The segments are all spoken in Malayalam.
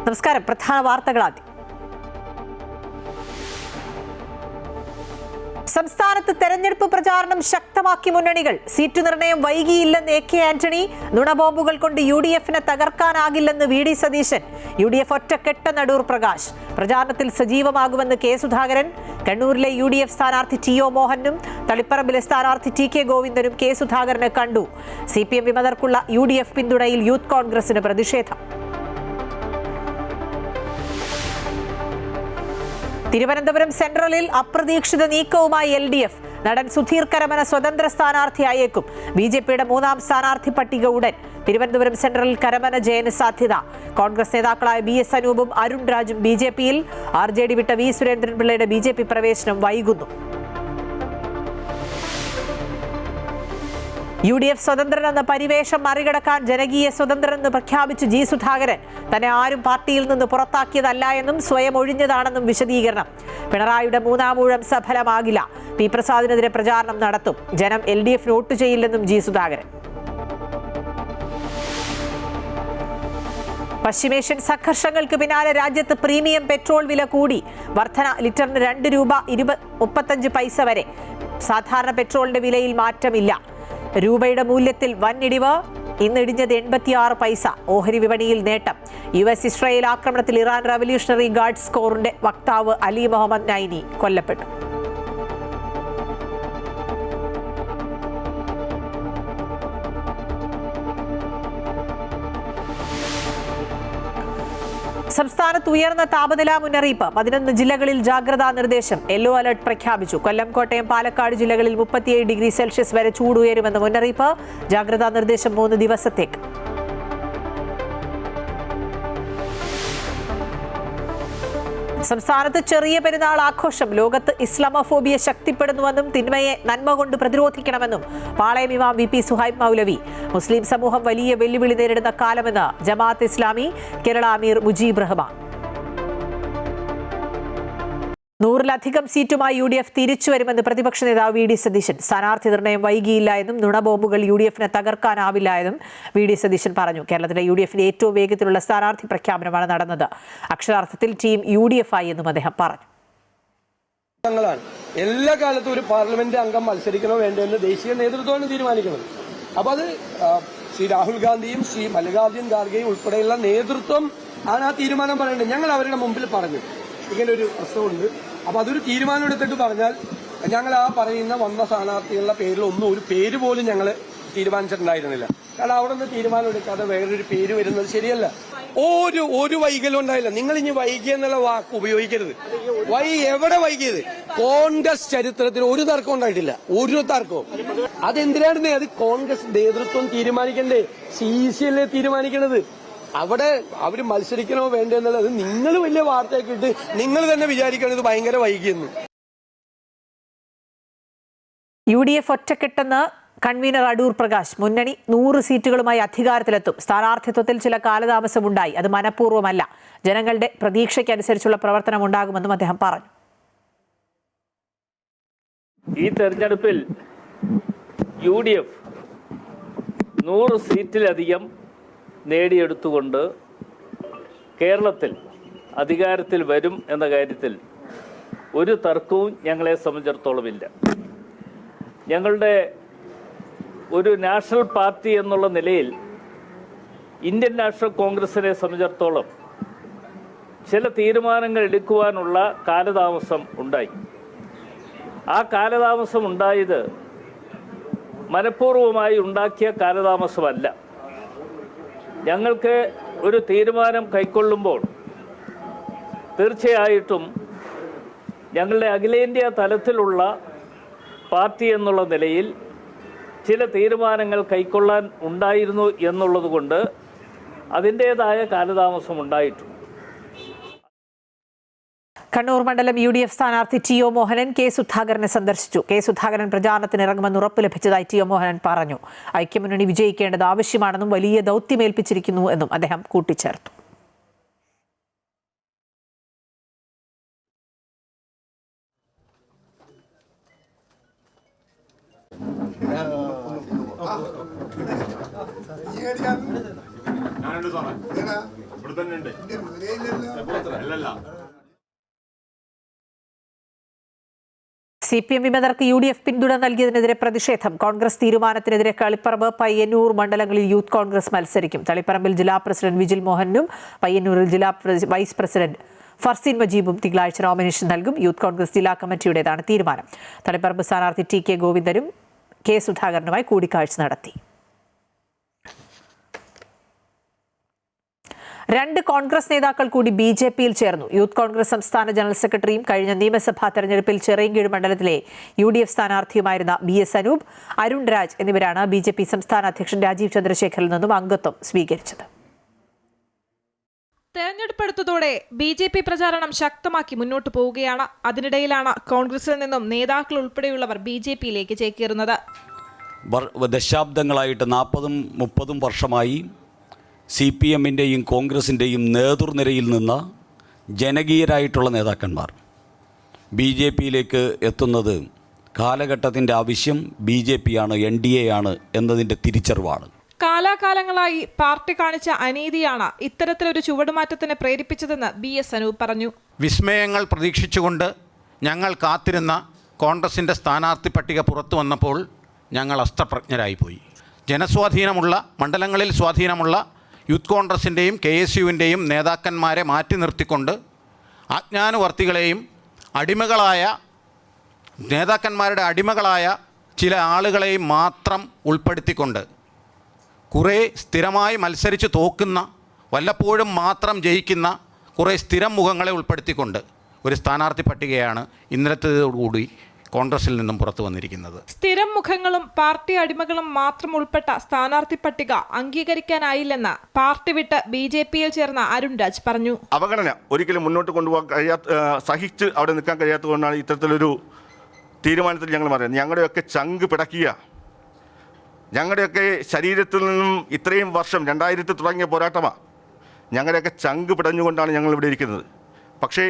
നമസ്കാരം. പ്രധാന വാർത്തകൾ ആദ്യം. സംസ്ഥാനത്ത് തെരഞ്ഞെടുപ്പ് പ്രചാരണം ശക്തമാക്കി മുന്നണികൾ. സീറ്റ് നിർണയം വൈകിയില്ലെന്ന് AK ആന്റണി. നുണബോംബുകൾ കൊണ്ട് UDFനെ തകർക്കാനാകില്ലെന്ന് VD സതീശൻ. UDF ഒറ്റക്കെട്ടെന്ന് അടൂർ പ്രകാശ്. പ്രചാരണത്തിൽ സജീവമാകുമെന്ന് K സുധാകരൻ. കണ്ണൂരിലെ UDF സ്ഥാനാർത്ഥി TO മോഹനും തളിപ്പറമ്പിലെ സ്ഥാനാർത്ഥി TK ഗോവിന്ദനും K സുധാകരനെ കണ്ടു. CPM വിമതർക്കുള്ള UDF പിന്തുണയിൽ യൂത്ത് കോൺഗ്രസിന് പ്രതിഷേധം. തിരുവനന്തപുരം സെൻട്രലിൽ അപ്രതീക്ഷിത നീക്കവുമായി LDF. നടൻ സുധീർ കരമന സ്വതന്ത്ര സ്ഥാനാർത്ഥിയായേക്കും. BJPയുടെ 3ാം സ്ഥാനാർത്ഥി പട്ടിക ഉടൻ. തിരുവനന്തപുരം സെൻട്രലിൽ കരമന ജയന് സാധ്യത. കോൺഗ്രസ് നേതാക്കളായ BS അനൂപും അരുൺ രാജും BJPയിൽ. RJD വിട്ട V സുരേന്ദ്രൻപിള്ളയുടെ BJP പ്രവേശനം വൈകുന്നു. UDF സ്വതന്ത്രനെന്ന പരിവേഷം മറികടക്കാൻ ജനകീയ സ്വതന്ത്രനെന്ന് പ്രഖ്യാപിച്ച് G സുധാകരൻ. തന്നെ ആരും പാർട്ടിയിൽ നിന്ന് പുറത്താക്കിയതല്ല എന്നും സ്വയം ഒഴിഞ്ഞതാണെന്നും വിശദീകരണം. പിണറായിയുടെ 3ാം ഊഴം സഫലമാകില്ല. P പ്രസാദിനെതിരെ പ്രചാരണം നടത്തും. ജനം LDF വോട്ട് ചെയ്യില്ലെന്നും G സുധാകരൻ. പശ്ചിമേഷ്യൻ സംഘർഷങ്ങൾക്ക് പിന്നാലെ രാജ്യത്ത് പ്രീമിയം പെട്രോൾ വില കൂടി. വർധന ലിറ്ററിന് ₹2.35 വരെ. സാധാരണ പെട്രോളിന്റെ വിലയിൽ മാറ്റമില്ല. രൂപയുടെ മൂല്യത്തിൽ വൻ ഇടിവ്. ഇന്ന് ഇടിഞ്ഞത് 86 പൈസ. ഓഹരി വിപണിയിൽ നേട്ടം. US ഇസ്രായേൽ ആക്രമണത്തിൽ ഇറാൻ റവല്യൂഷണറി ഗാർഡ്സ് കോറിന്റെ വക്താവ് അലി മുഹമ്മദ് നൈനി കൊല്ലപ്പെട്ടു. സംസ്ഥാനത്ത് ഉയർന്ന താപനില മുന്നറിയിപ്പ്. 11 ജില്ലകളിൽ ജാഗ്രതാ നിർദ്ദേശം. യെല്ലോ അലർട്ട് പ്രഖ്യാപിച്ചു. കൊല്ലം, കോട്ടയം, പാലക്കാട് ജില്ലകളിൽ 37 ഡിഗ്രി സെൽഷ്യസ് വരെ ചൂട് ഉയരുമെന്ന് മുന്നറിയിപ്പ്. ജാഗ്രതാ നിർദ്ദേശം 3 ദിവസത്തേക്ക്. സംസ്ഥാനത്ത് ചെറിയ പെരുന്നാൾ ആഘോഷം. ലോകത്ത് ഇസ്ലാമോഫോബിയ ശക്തിപ്പെടുന്നുവെന്നും തിന്മയെ നന്മ കൊണ്ട് പ്രതിരോധിക്കണമെന്നും പാളയം ഇമാം VP സുഹൈബ് മൗലവി. മുസ്ലിം സമൂഹം വലിയ വെല്ലുവിളി നേരിടുന്ന കാലമെന്ന് ജമാഅത്ത് ഇസ്ലാമി കേരള അമീർ മുജീബ് റഹ്മാൻ. 100-ലധികം സീറ്റുമായി UDF തിരിച്ചുവരുമെന്ന് പ്രതിപക്ഷ നേതാവ് VD സതീശൻ. സ്ഥാനാർത്ഥി നിർണയം വൈകിയില്ല എന്നും നുണബോംബുകൾ UDFനെ തകർക്കാനാവില്ല എന്നും VD സതീശൻ പറഞ്ഞു. കേരളത്തിലെ UDFന്റെ ഏറ്റവും വേഗത്തിലുള്ള സ്ഥാനാർത്ഥി പ്രഖ്യാപനമാണ് നടന്നത്. അക്ഷരാർത്ഥത്തിൽ ടീം UDF ആയി എന്നും അദ്ദേഹം പറഞ്ഞു. എല്ലാ കാലത്തും ഒരു പാർലമെന്റ് അംഗം മത്സരിക്കണോ വേണ്ടെന്ന് ദേശീയ നേതൃത്വമാണ് തീരുമാനിക്കുന്നത്. അപ്പൊ അത് ശ്രീ രാഹുൽ ഗാന്ധിയും ശ്രീ മല്ലികാർജുൻ ഖാർഗെയും ഉൾപ്പെടെയുള്ള നേതൃത്വം ആണ് ആ തീരുമാനം പറയേണ്ടത്. ഞങ്ങൾ അവരുടെ മുമ്പിൽ പറഞ്ഞു ഇങ്ങനെ ഒരു പ്രശ്നമുണ്ട്. അപ്പൊ അതൊരു തീരുമാനം എടുത്തിട്ട് പറഞ്ഞാൽ ഞങ്ങൾ ആ പറയുന്ന വന്ന സ്ഥാനാർത്ഥികളുടെ പേരിൽ ഒരു പേര് പോലും ഞങ്ങൾ തീരുമാനിച്ചിട്ടുണ്ടായിരുന്നില്ല. കാരണം അവിടെ നിന്ന് തീരുമാനം എടുക്കാതെ വേറൊരു പേര് വരുന്നത് ശരിയല്ല. ഒരു വൈകലും ഉണ്ടായില്ല. നിങ്ങൾ ഇനി വൈകിയെന്നുള്ള വാക്ക് ഉപയോഗിക്കരുത്. എവിടെ വൈകിയത്? കോൺഗ്രസ് ചരിത്രത്തിൽ ഒരു തർക്കം ഉണ്ടായിട്ടില്ല. ഒരു തർക്കവും. അതെന്തിനാണ്? അത് കോൺഗ്രസ് നേതൃത്വം തീരുമാനിക്കണ്ടേ? CC അല്ലേ തീരുമാനിക്കണത്. അവിടെ അവര് മത്സരിക്കണോ വേണ്ടെന്നുള്ളത് നിങ്ങൾ വലിയ വാർത്തയൊക്കെ ഇട്ട് നിങ്ങൾ തന്നെ വിചാരിക്കണത് ഭയങ്കര വൈകിയെന്ന്. UDF ഒറ്റക്കെട്ടെന്ന് കൺവീനർ അടൂർ പ്രകാശ്. മുന്നണി 100 സീറ്റുകളുമായി അധികാരത്തിലെത്തും. സ്ഥാനാർത്ഥിത്വത്തിൽ ചില കാലതാമസമുണ്ടായി. അത് മനഃപൂർവ്വമല്ല. ജനങ്ങളുടെ പ്രതീക്ഷയ്ക്കനുസരിച്ചുള്ള പ്രവർത്തനം ഉണ്ടാകുമെന്നും അദ്ദേഹം പറഞ്ഞു. ഈ തെരഞ്ഞെടുപ്പിൽ UDF 100 സീറ്റിലധികം നേടിയെടുത്തുകൊണ്ട് കേരളത്തിൽ അധികാരത്തിൽ വരും എന്ന കാര്യത്തിൽ ഒരു തർക്കവും ഞങ്ങളെ സംബന്ധിച്ചിടത്തോളമില്ല. ഞങ്ങളുടെ ഒരു നാഷണൽ പാർട്ടി എന്നുള്ള നിലയിൽ ഇന്ത്യൻ നാഷണൽ കോൺഗ്രസിനെ സംബന്ധിച്ചിടത്തോളം ചില തീരുമാനങ്ങൾ എടുക്കുവാനുള്ള കാലതാമസം ഉണ്ടായി. ആ കാലതാമസം ഉണ്ടായത് മനഃപൂർവ്വമായി ഉണ്ടാക്കിയ കാലതാമസമല്ല. ഞങ്ങൾക്ക് ഒരു തീരുമാനം കൈക്കൊള്ളുമ്പോൾ തീർച്ചയായിട്ടും ഞങ്ങളുടെ അഖിലേന്ത്യാ തലത്തിലുള്ള പാർട്ടി എന്നുള്ള നിലയിൽ ചില തീരുമാനങ്ങൾ കൈക്കൊള്ളാൻ ഉണ്ടായിരുന്നു എന്നുള്ളത് കൊണ്ട് അതിൻ്റേതായ കാലതാമസം ഉണ്ടായിട്ടുണ്ട്. കണ്ണൂർ മണ്ഡലം UDF സ്ഥാനാർത്ഥി TO മോഹനൻ K സുധാകരനെ സന്ദർശിച്ചു. K സുധാകരൻ പ്രചാരണത്തിന് ഇറങ്ങുമെന്ന് ഉറപ്പ് ലഭിച്ചതായി TO മോഹനൻ പറഞ്ഞു. ഐക്യമുന്നണി വിജയിക്കേണ്ടത് ആവശ്യമാണെന്നും വലിയ ദൗത്യമേൽപ്പിച്ചിരിക്കുന്നു എന്നും അദ്ദേഹം കൂട്ടിച്ചേർത്തു. CPM വിമതർക്ക് UDF പിന്തുണ നൽകിയതിനെതിരെ പ്രതിഷേധം. കോൺഗ്രസ് തീരുമാനത്തിനെതിരെ തളിപ്പറമ്പ്, പയ്യന്നൂർ മണ്ഡലങ്ങളിൽ യൂത്ത് കോൺഗ്രസ് മത്സരിക്കും. തളിപ്പറമ്പിൽ ജില്ലാ പ്രസിഡന്റ് വിജിൽ മോഹനും പയ്യന്നൂരിൽ ജില്ലാ വൈസ് പ്രസിഡന്റ് ഫർസീൻ മജീബും തിങ്കളാഴ്ച നോമിനേഷൻ നൽകും. യൂത്ത് കോൺഗ്രസ് ജില്ലാ കമ്മിറ്റിയുടേതാണ് തീരുമാനം. തളിപ്പറമ്പ് സ്ഥാനാർത്ഥി TK ഗോവിന്ദനും K സുധാകരനുമായി കൂടിക്കാഴ്ച നടത്തി. 2 കോൺഗ്രസ് നേതാക്കൾ കൂടി BJPയിൽ ചേർന്നു. യൂത്ത് കോൺഗ്രസ് സംസ്ഥാന ജനറൽ സെക്രട്ടറിയും കഴിഞ്ഞ നിയമസഭാ തെരഞ്ഞെടുപ്പിൽ ചിറയൻകീഴ് മണ്ഡലത്തിലെ UDF സ്ഥാനാർത്ഥിയുമായിരുന്ന BS അനൂപ്, അരുൺ രാജ് എന്നിവരാണ് BJP സംസ്ഥാന അധ്യക്ഷൻ രാജീവ് ചന്ദ്രശേഖറിൽ നിന്നും അംഗത്വം സ്വീകരിച്ചത്. തെരഞ്ഞെടുപ്പ് അടുത്തതോടെ BJP പ്രചാരണം ശക്തമാക്കി മുന്നോട്ട് പോവുകയാണ്. അതിനിടയിലാണ് കോൺഗ്രസിൽ നിന്നും നേതാക്കൾ ഉൾപ്പെടെയുള്ളവർ BJPയിലേക്ക് ചേക്കേറുന്നത്. ദശാബ്ദങ്ങളായിട്ട് 40-30 വർഷമായി CPMൻ്റെയും കോൺഗ്രസിൻ്റെയും നേതൃനിരയിൽ നിന്ന് ജനകീയരായിട്ടുള്ള നേതാക്കന്മാർ BJPയിലേക്ക് എത്തുന്നത് കാലഘട്ടത്തിൻ്റെ ആവശ്യം BJP ആണ്, NDA ആണ് എന്നതിൻ്റെ തിരിച്ചറിവാണ്. കാലാകാലങ്ങളായി പാർട്ടി കാണിച്ച അനീതിയാണ് ഇത്തരത്തിലൊരു ചുവടുമാറ്റത്തിന് പ്രേരിപ്പിച്ചതെന്ന് BS അനൂപ് പറഞ്ഞു. വിസ്മയങ്ങൾ പ്രതീക്ഷിച്ചുകൊണ്ട് ഞങ്ങൾ കാത്തിരുന്ന കോൺഗ്രസിൻ്റെ സ്ഥാനാർത്ഥി പട്ടിക പുറത്തു വന്നപ്പോൾ ഞങ്ങൾ അസ്തപ്രജ്ഞരായിപ്പോയി. ജനസ്വാധീനമുള്ള മണ്ഡലങ്ങളിൽ സ്വാധീനമുള്ള യൂത്ത് കോൺഗ്രസിൻ്റെയും KSUവിൻ്റെയും നേതാക്കന്മാരെ മാറ്റി നിർത്തിക്കൊണ്ട് അജ്ഞാനുവർത്തികളെയും അടിമകളായ നേതാക്കന്മാരുടെ അടിമകളായ ചില ആളുകളെയും മാത്രം ഉൾപ്പെടുത്തിക്കൊണ്ട് കുറേ സ്ഥിരമായി മത്സരിച്ച് തോക്കുന്ന, വല്ലപ്പോഴും മാത്രം ജയിക്കുന്ന കുറേ സ്ഥിരം മുഖങ്ങളെ ഉൾപ്പെടുത്തിക്കൊണ്ട് ഒരു സ്ഥാനാർത്ഥി പട്ടികയാണ് ഇന്നലത്തേതോടുകൂടി കോൺഗ്രസിൽ നിന്നും പുറത്തു വന്നിരിക്കുന്നത്. സ്ഥിരം മുഖങ്ങളും പാർട്ടി അടിമകളും മാത്രം ഉൾപ്പെട്ട സ്ഥാനാർത്ഥി പട്ടിക അംഗീകരിക്കാനായില്ലെന്ന് പാർട്ടി വിട്ട് BJPയിൽ ചേർന്ന അരുൺ രാജ് പറഞ്ഞു. അവഗണന ഒരിക്കലും മുന്നോട്ട് കൊണ്ടുപോകാൻ സഹിച്ച് അവിടെ നിൽക്കാൻ കഴിയാത്തതുകൊണ്ടാണ് ഇത്തരത്തിലൊരു തീരുമാനത്തിൽ ഞങ്ങൾ പറയുന്നത്. ഞങ്ങളുടെയൊക്കെ ചങ്ക് പിടക്കുക, ഞങ്ങളുടെയൊക്കെ ശരീരത്തിൽ നിന്നും ഇത്രയും വർഷം 2000 തുടങ്ങിയ പോരാട്ടമാണ്. ഞങ്ങളുടെയൊക്കെ ചങ്ക് പിടഞ്ഞുകൊണ്ടാണ് ഞങ്ങൾ ഇവിടെ ഇരിക്കുന്നത്. പക്ഷേ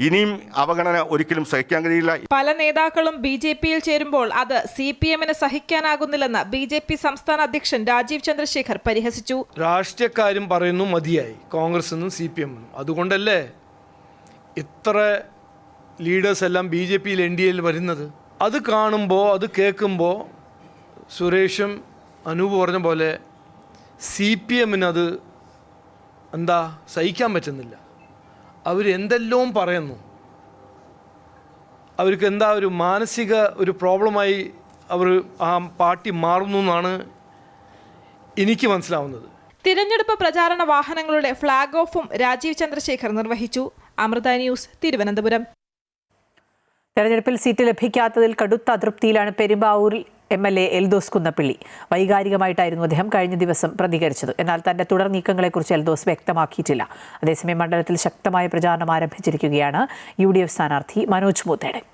ഇനിയും അവഗണന ഒരിക്കലും സഹിക്കാൻ കഴിയില്ല. പല നേതാക്കളും BJPയിൽ ചേരുമ്പോൾ അത് CPMന് സഹിക്കാനാകുന്നില്ലെന്ന് BJP സംസ്ഥാന അധ്യക്ഷൻ രാജീവ് ചന്ദ്രശേഖർ പരിഹസിച്ചു. രാഷ്ട്രീയക്കാരും പറയുന്നു മതിയായി കോൺഗ്രസിനും CPM-നും. അതുകൊണ്ടല്ലേ ഇത്ര ലീഡേഴ്സ് എല്ലാം BJPയിൽ NDAയിൽ വരുന്നത്. അത് കാണുമ്പോൾ, അത് കേൾക്കുമ്പോൾ സുരേഷും അനൂപ് പറഞ്ഞ പോലെ CPM-ന് അത് എന്താ സഹിക്കാൻ പറ്റുന്നില്ല. അവരെന്തെല്ലാം പറയുന്നു. അവർക്ക് എന്താ ഒരു മാനസിക ഒരു പ്രോബ്ലമായി അവർ ആ പാർട്ടി മാറുന്നു എന്നാണ് എനിക്ക് മനസ്സിലാവുന്നത്. തിരഞ്ഞെടുപ്പ് പ്രചാരണ വാഹനങ്ങളുടെ ഫ്ളാഗ് ഓഫും രാജീവ് ചന്ദ്രശേഖർ നിർവഹിച്ചു. അമൃത ന്യൂസ്, തിരുവനന്തപുരം. തെരഞ്ഞെടുപ്പിൽ സീറ്റ് ലഭിക്കാത്തതിൽ കടുത്ത അതൃപ്തിയിലാണ് പെരുമ്പാവൂരിൽ MLA എൽദോസ് കുന്നപ്പിള്ളി. വൈകാരികമായിട്ടായിരുന്നു അദ്ദേഹം കഴിഞ്ഞ ദിവസം പ്രതികരിച്ചത്. എന്നാൽ തന്റെ തുടർ നീക്കങ്ങളെക്കുറിച്ച് എൽദോസ് വ്യക്തമാക്കിയിട്ടില്ല. അതേസമയം മണ്ഡലത്തിൽ ശക്തമായ പ്രചാരണം ആരംഭിച്ചിരിക്കുകയാണ് UDF സ്ഥാനാർത്ഥി മനോജ് മൂത്തേടൻ.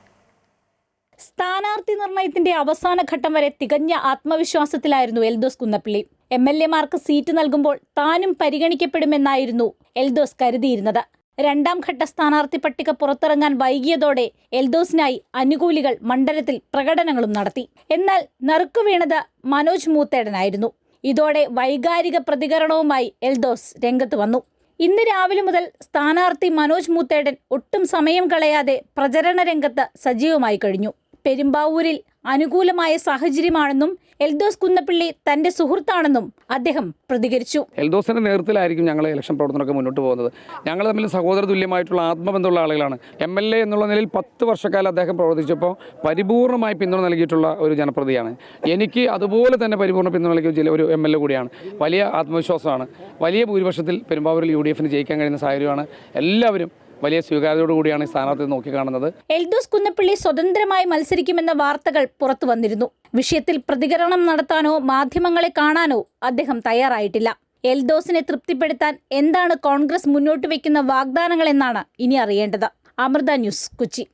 സ്ഥാനാർത്ഥി നിർണയത്തിന്റെ അവസാന ഘട്ടം വരെ തികഞ്ഞ ആത്മവിശ്വാസത്തിലായിരുന്നു എൽദോസ് കുന്നപ്പിള്ളി. MLA-മാർക്ക് സീറ്റ് നൽകുമ്പോൾ താനും പരിഗണിക്കപ്പെടുമെന്നായിരുന്നു എൽദോസ് കരുതിയിരുന്നത്. 2ാം ഘട്ട സ്ഥാനാർത്ഥി പട്ടിക പുറത്തിറങ്ങാൻ വൈകിയതോടെ എൽദോസിനായി അനുകൂലികൾ മണ്ഡലത്തിൽ പ്രകടനങ്ങളും നടത്തി. എന്നാൽ നറുക്കുവീണത് മനോജ് മൂത്തേടനായിരുന്നു. ഇതോടെ വൈകാരിക പ്രതികരണവുമായി എൽദോസ് രംഗത്ത് വന്നു. ഇന്ന് രാവിലെ മുതൽ സ്ഥാനാർത്ഥി മനോജ് മൂത്തേടൻ ഒട്ടും സമയം കളയാതെ പ്രചരണ രംഗത്ത് സജീവമായി കഴിഞ്ഞു. പെരുമ്പാവൂരിൽ അനുകൂലമായ സാഹചര്യമാണെന്നും എൽദോസ് കുന്നപ്പിള്ളി തന്റെ സുഹൃത്താണെന്നും അദ്ദേഹം പ്രതികരിച്ചു. എൽദോസിന്റെ നേതൃത്വത്തിലായിരിക്കും ഞങ്ങൾ ഇലക്ഷൻ പ്രവർത്തനമൊക്കെ മുന്നോട്ട് പോകുന്നത്. ഞങ്ങൾ തമ്മിൽ സഹോദര തുല്യമായിട്ടുള്ള ആത്മബന്ധമുള്ള ആളുകളാണ്. MLA എന്നുള്ള നിലയിൽ 10 വർഷക്കാലം അദ്ദേഹം പ്രവർത്തിച്ചപ്പോൾ പരിപൂർണമായി പിന്തുണ നൽകിയിട്ടുള്ള ഒരു ജനപ്രതിയാണ്. എനിക്ക് അതുപോലെ തന്നെ പരിപൂർണ്ണ പിന്തുണ നൽകിയ ഒരു MLA കൂടിയാണ്. വലിയ ആത്മവിശ്വാസമാണ്. വലിയ ഭൂരിപക്ഷത്തിൽ പെരുമ്പാവൂരിൽ UDFന് ജയിക്കാൻ കഴിയുന്ന സാഹചര്യമാണ്. എല്ലാവരും വലിയ സ്വീകാര്യതയോടുകൂടിയാണ് സ്ഥാനാർത്ഥി നോക്കിക്കാണുന്നത്. എൽദോസ് കുന്നപ്പിള്ളി സ്വതന്ത്രമായി മത്സരിക്കുമെന്ന വാർത്തകൾ പുറത്തു വന്നിരുന്നു. വിഷയത്തിൽ പ്രതികരണം നടത്താനോ മാധ്യമങ്ങളെ കാണാനോ അദ്ദേഹം തയ്യാറായിട്ടില്ല. എൽദോസിനെ തൃപ്തിപ്പെടുത്താൻ എന്താണ് കോൺഗ്രസ് മുന്നോട്ട് വയ്ക്കുന്ന വാഗ്ദാനങ്ങൾ എന്നാണ് ഇനി അറിയേണ്ടത്. അമൃത ന്യൂസ്, കൊച്ചി.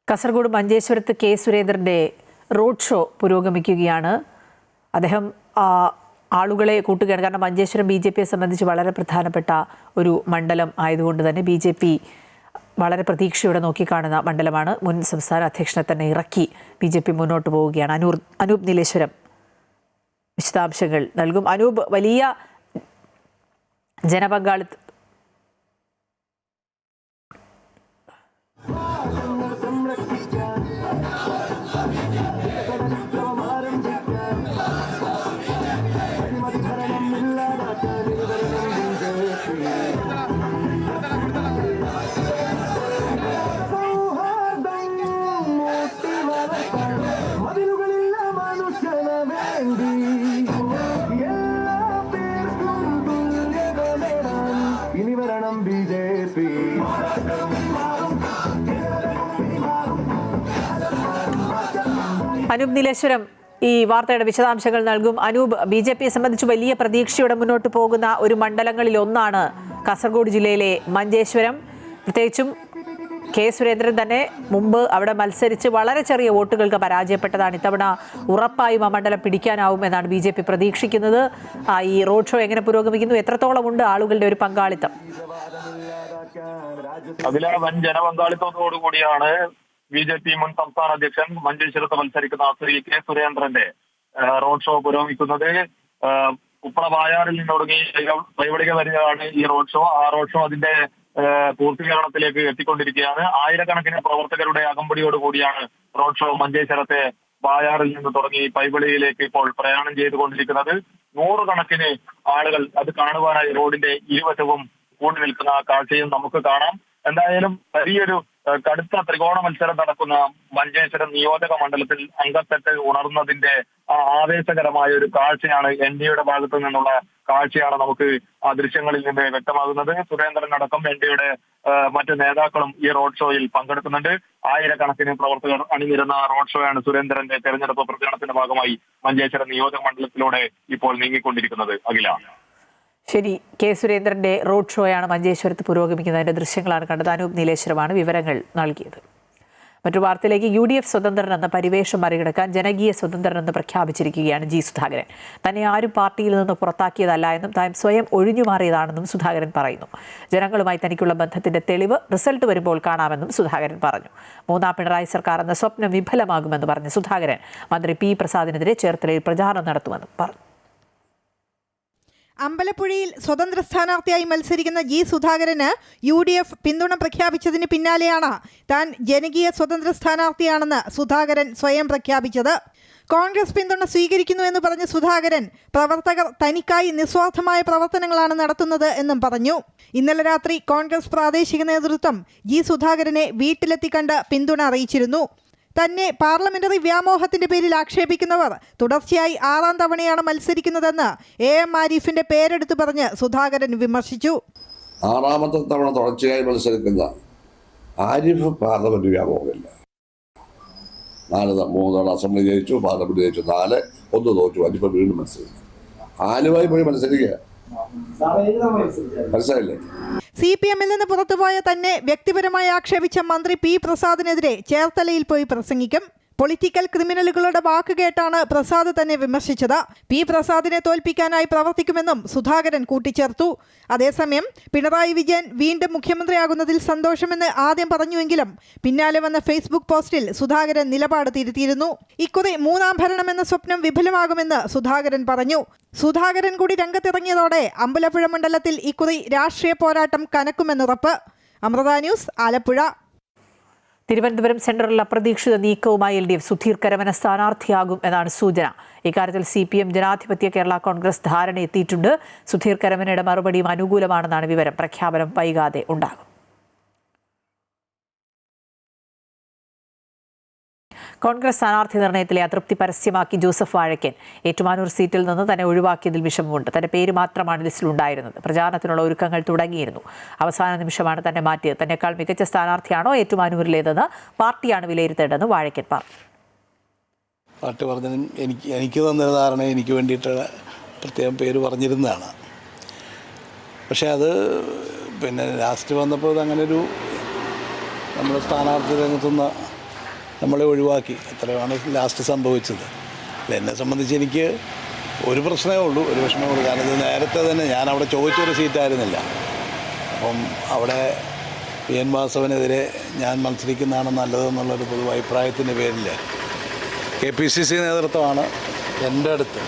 കാസർഗോഡ് മഞ്ചേശ്വരത്ത് K സുരേന്ദ്രന്റെ റോഡ് ഷോ പുരോഗമിക്കുകയാണ്. അദ്ദേഹം ആളുകളെ കൂട്ടുകയാണ്. കാരണം മഞ്ചേശ്വരം BJPയെ സംബന്ധിച്ച് വളരെ പ്രധാനപ്പെട്ട ഒരു മണ്ഡലം ആയതുകൊണ്ട് തന്നെ BJP വളരെ പ്രതീക്ഷയോടെ നോക്കിക്കാണുന്ന മണ്ഡലമാണ്. മുൻ സംസ്ഥാന അധ്യക്ഷനെ തന്നെ ഇറക്കി BJP മുന്നോട്ട് പോവുകയാണ്. അനൂപ് നീലേശ്വരം വിശദാംശങ്ങൾ നൽകും. അനൂപ്, വലിയ ജനപങ്കാളിത്തം അനൂപ് നീലേശ്വരം ഈ വാർത്തയുടെ വിശദാംശങ്ങൾ നൽകും. അനൂപ്, BJPയെ സംബന്ധിച്ച് വലിയ പ്രതീക്ഷയോടെ മുന്നോട്ട് പോകുന്ന ഒരു മണ്ഡലങ്ങളിൽ ഒന്നാണ് കാസർഗോഡ് ജില്ലയിലെ മഞ്ചേശ്വരം. പ്രത്യേകിച്ചും കെ സുരേന്ദ്രൻ തന്നെ മുമ്പ് അവിടെ മത്സരിച്ച് വളരെ ചെറിയ വോട്ടുകൾക്ക് പരാജയപ്പെട്ടതാണ്. ഇത്തവണ ഉറപ്പായും ആ മണ്ഡലം പിടിക്കാനാവുമെന്നാണ് BJP പ്രതീക്ഷിക്കുന്നത്. ഈ റോഡ് ഷോ എങ്ങനെ പുരോഗമിക്കുന്നു? എത്രത്തോളം ഉണ്ട് ആളുകളുടെ ഒരു പങ്കാളിത്തം? അതിലെ വൻ ജനപങ്കാളിത്തത്തോടുകൂടിയാണ് BJP മുൻ സംസ്ഥാന അധ്യക്ഷൻ മഞ്ചേശ്വരത്ത് മത്സരിക്കുന്ന ശ്രീ കെ സുരേന്ദ്രന്റെ റോഡ് ഷോ പുരോഗമിക്കുന്നത്. ഉപ്പള വായാറിൽ നിന്ന് തുടങ്ങി വൈവടിക വരെയാണ് ഈ റോഡ് ഷോ. ആ റോഡ് ഷോ അതിന്റെ പൂർത്തീകരണത്തിലേക്ക് എത്തിക്കൊണ്ടിരിക്കുകയാണ്. ആയിരക്കണക്കിന് പ്രവർത്തകരുടെ അകമ്പടിയോട് കൂടിയാണ് റോഡ് ഷോ മഞ്ചേശ്വരത്തെ വായാറിൽ നിന്ന് തുടങ്ങി പൈവളിയിലേക്ക് ഇപ്പോൾ പ്രയാണം ചെയ്തുകൊണ്ടിരിക്കുന്നത്. 100 കണക്കിന് ആളുകൾ അത് കാണുവാനായി റോഡിന്റെ ഇരുവശവും കൂടി നിൽക്കുന്ന കാഴ്ചയും നമുക്ക് കാണാം. എന്തായാലും വലിയൊരു കടുത്ത ത്രികോണ മത്സരം നടക്കുന്ന മഞ്ചേശ്വരം നിയോജക മണ്ഡലത്തിൽ അംഗത്തെട്ട് ഉണർന്നതിന്റെ ആവേശകരമായ ഒരു കാഴ്ചയാണ് NDAയുടെ ഭാഗത്തു നിന്നുള്ള കാഴ്ചയാണ് നമുക്ക് ആ ദൃശ്യങ്ങളിൽ നിന്ന് വ്യക്തമാകുന്നത്. സുരേന്ദ്രൻ അടക്കം NDAയുടെ മറ്റു നേതാക്കളും ഈ റോഡ് ഷോയിൽ പങ്കെടുക്കുന്നുണ്ട്. ആയിരക്കണക്കിന് പ്രവർത്തകർ അണിനിരുന്ന റോഡ് ഷോയാണ് സുരേന്ദ്രന്റെ തെരഞ്ഞെടുപ്പ് പ്രചരണത്തിന്റെ ഭാഗമായി മഞ്ചേശ്വരം നിയോജക മണ്ഡലത്തിലൂടെ ഇപ്പോൾ നീങ്ങിക്കൊണ്ടിരിക്കുന്നത്. അഖില, ശരി, കെ സുരേന്ദ്രന്റെ റോഡ് ഷോയാണ് മഞ്ചേശ്വരത്ത് പുരോഗമിക്കുന്നതിന്റെ ദൃശ്യങ്ങളാണ് കണ്ടത്. അനൂപ് നീലേശ്വരമാണ് വിവരങ്ങൾ നൽകിയത്. മറ്റു വാർത്തയിലേക്ക്. UDF സ്വതന്ത്രൻ എന്ന പരിവേഷം മറികടക്കാൻ ജനകീയ സ്വതന്ത്രൻ എന്ന് പ്രഖ്യാപിച്ചിരിക്കുകയാണ് G സുധാകരൻ. തന്നെ ആരും പാർട്ടിയിൽ നിന്ന് പുറത്താക്കിയതല്ല എന്നും താൻ സ്വയം ഒഴിഞ്ഞുമാറിയതാണെന്നും സുധാകരൻ പറയുന്നു. ജനങ്ങളുമായി തനിക്കുള്ള ബന്ധത്തിന്റെ തെളിവ് റിസൾട്ട് വരുമ്പോൾ കാണാമെന്നും സുധാകരൻ പറഞ്ഞു. മൂന്നാം പിണറായി സർക്കാർ എന്ന സ്വപ്നം വിഫലമാകുമെന്ന് പറഞ്ഞ സുധാകരൻ മന്ത്രി P പ്രസാദിനെതിരെ ചേർത്തലയിൽ പ്രചാരണം നടത്തുമെന്നും പറഞ്ഞു. അമ്പലപ്പുഴയിൽ സ്വതന്ത്ര സ്ഥാനാർത്ഥിയായി മത്സരിക്കുന്ന G സുധാകരന് UDF പിന്തുണ പ്രഖ്യാപിച്ചതിന് പിന്നാലെയാണ് താൻ ജനകീയ സ്വതന്ത്ര സ്ഥാനാർത്ഥിയാണെന്ന് സുധാകരൻ സ്വയം പ്രഖ്യാപിച്ചത്. കോൺഗ്രസ് പിന്തുണ സ്വീകരിക്കുന്നുവെന്ന് പറഞ്ഞ സുധാകരൻ പ്രവർത്തകർ തനിക്കായി നിസ്വാർത്ഥമായ പ്രവർത്തനങ്ങളാണ് നടത്തുന്നത് എന്നും പറഞ്ഞു. ഇന്നലെ രാത്രി കോൺഗ്രസ് പ്രാദേശിക നേതൃത്വം G സുധാകരനെ വീട്ടിലെത്തി കണ്ട് പിന്തുണ അറിയിച്ചിരുന്നു. തന്നെ പാർലമെന്ററി വ്യാമോഹത്തിന്റെ പേരിൽ ആക്ഷേപിക്കുന്നവർ തുടർച്ചയായി 6ാം തവണയാണ് മത്സരിക്കുന്നതെന്ന് AM ആരിഫിന്റെ പേരെടുത്തു പറഞ്ഞ് സുധാകരൻ വിമർശിച്ചു. 6ാമത്തെ തവണ തുടർച്ചയായി മത്സരിക്കുന്ന ആരിഫ് പാർലമെന്റ് വ്യാമോഹമില്ല. 3 തവണ അസംബ്ലി ജയിച്ചു, പാർലമെന്റ് ജയിച്ചു, 4 1 തോറ്റു. അതിപ്പോ വീണ്ടും മത്സരിക്കും. ആലുവായി പോയി മത്സരിക്കുക. മനസ്സിലായില്ലേ? CPMൽ നിന്ന് പുറത്തുപോയ തന്നെ വ്യക്തിപരമായി ആക്ഷേപിച്ച മന്ത്രി P പ്രസാദിനെതിരെ ചേർത്തലയിൽ പോയി പ്രസംഗിക്കും. പൊളിറ്റിക്കൽ ക്രിമിനലുകളുടെ വാക്കുകേട്ടാണ് പ്രസാദ് തന്നെ വിമർശിച്ചത്. P പ്രസാദിനെ തോൽപ്പിക്കാനായി പ്രവർത്തിക്കുമെന്നും സുധാകരൻ കൂട്ടിച്ചേർത്തു. അതേസമയം പിണറായി വിജയൻ വീണ്ടും മുഖ്യമന്ത്രിയാകുന്നതിൽ സന്തോഷമെന്ന് ആദ്യം പറഞ്ഞുവെങ്കിലും പിന്നാലെ വന്ന ഫേസ്ബുക്ക് പോസ്റ്റിൽ സുധാകരൻ നിലപാട് തിരുത്തിയിരുന്നു. ഇക്കുറി 3ാം ഭരണം എന്ന സ്വപ്നം വിഫലമാകുമെന്ന് സുധാകരൻ പറഞ്ഞു. സുധാകരൻ കൂടി രംഗത്തിറങ്ങിയതോടെ അമ്പലപ്പുഴ മണ്ഡലത്തിൽ ഇക്കുറി രാഷ്ട്രീയ പോരാട്ടം കനക്കുമെന്നുറപ്പ്. അമൃത ന്യൂസ്, ആലപ്പുഴ. തിരുവനന്തപുരം സെൻട്രലിൽ അപ്രതീക്ഷിത നീക്കവുമായി LDF സുധീർ കരമന സ്ഥാനാർത്ഥിയാകും എന്നാണ് സൂചന. ഇക്കാര്യത്തിൽ CPM ജനാധിപത്യ കേരള കോൺഗ്രസ് ധാരണയെത്തിയിട്ടുണ്ട്. സുധീർ കരമനയുടെ മറുപടിയും അനുകൂലമാണെന്നാണ് വിവരം. പ്രഖ്യാപനം വൈകാതെ ഉണ്ടാകും. കോൺഗ്രസ് സ്ഥാനാർത്ഥി നിർണയത്തിലെ അതൃപ്തി പരസ്യമാക്കി ജോസഫ് വാഴക്കൻ. ഏറ്റുമാനൂർ സീറ്റിൽ നിന്ന് തന്നെ ഒഴിവാക്കിയതിൽ വിഷമമുണ്ട്. തന്റെ പേര് മാത്രമാണ് ലിസ്റ്റിലുണ്ടായിരുന്നത്. പ്രചാരണത്തിനുള്ള ഒരുക്കങ്ങൾ തുടങ്ങിയിരുന്നു. അവസാന നിമിഷമാണ് തന്നെ മാറ്റിയത്. തന്നെക്കാൾ മികച്ച സ്ഥാനാർത്ഥിയാണോ ഏറ്റുമാനൂരിലേതെന്ന് പാർട്ടിയാണ് വിലയിരുത്തേണ്ടതെന്ന് വാഴക്കൻ പറഞ്ഞു. പാർട്ടി പറഞ്ഞതും എനിക്ക് തന്ന ധാരണ എനിക്ക് വേണ്ടിയിട്ട് പ്രത്യേകം പേര് പറഞ്ഞിരുന്നതാണ്. പക്ഷേ അത് ലാസ്റ്റ് വന്നപ്പോൾ അങ്ങനൊരു നമ്മുടെ സ്ഥാനാർത്ഥി രംഗത്തുനിന്ന് നമ്മളെ ഒഴിവാക്കി. അത്രയാണ് ലാസ്റ്റ് സംഭവിച്ചത്. എന്നെ സംബന്ധിച്ച് എനിക്ക് ഒരു പ്രശ്നമേ ഉള്ളൂ, ഒരു വിഷമമേ ഉള്ളൂ. കാരണം ഇത് നേരത്തെ തന്നെ ഞാൻ അവിടെ ചോദിച്ചൊരു സീറ്റായിരുന്നില്ല. അപ്പം അവിടെ PN വാസവനെതിരെ ഞാൻ മത്സരിക്കുന്നതാണ് നല്ലതെന്നുള്ളൊരു പൊതു അഭിപ്രായത്തിൻ്റെ പേരിൽ KPCC നേതൃത്വമാണ് എൻ്റെ അടുത്ത്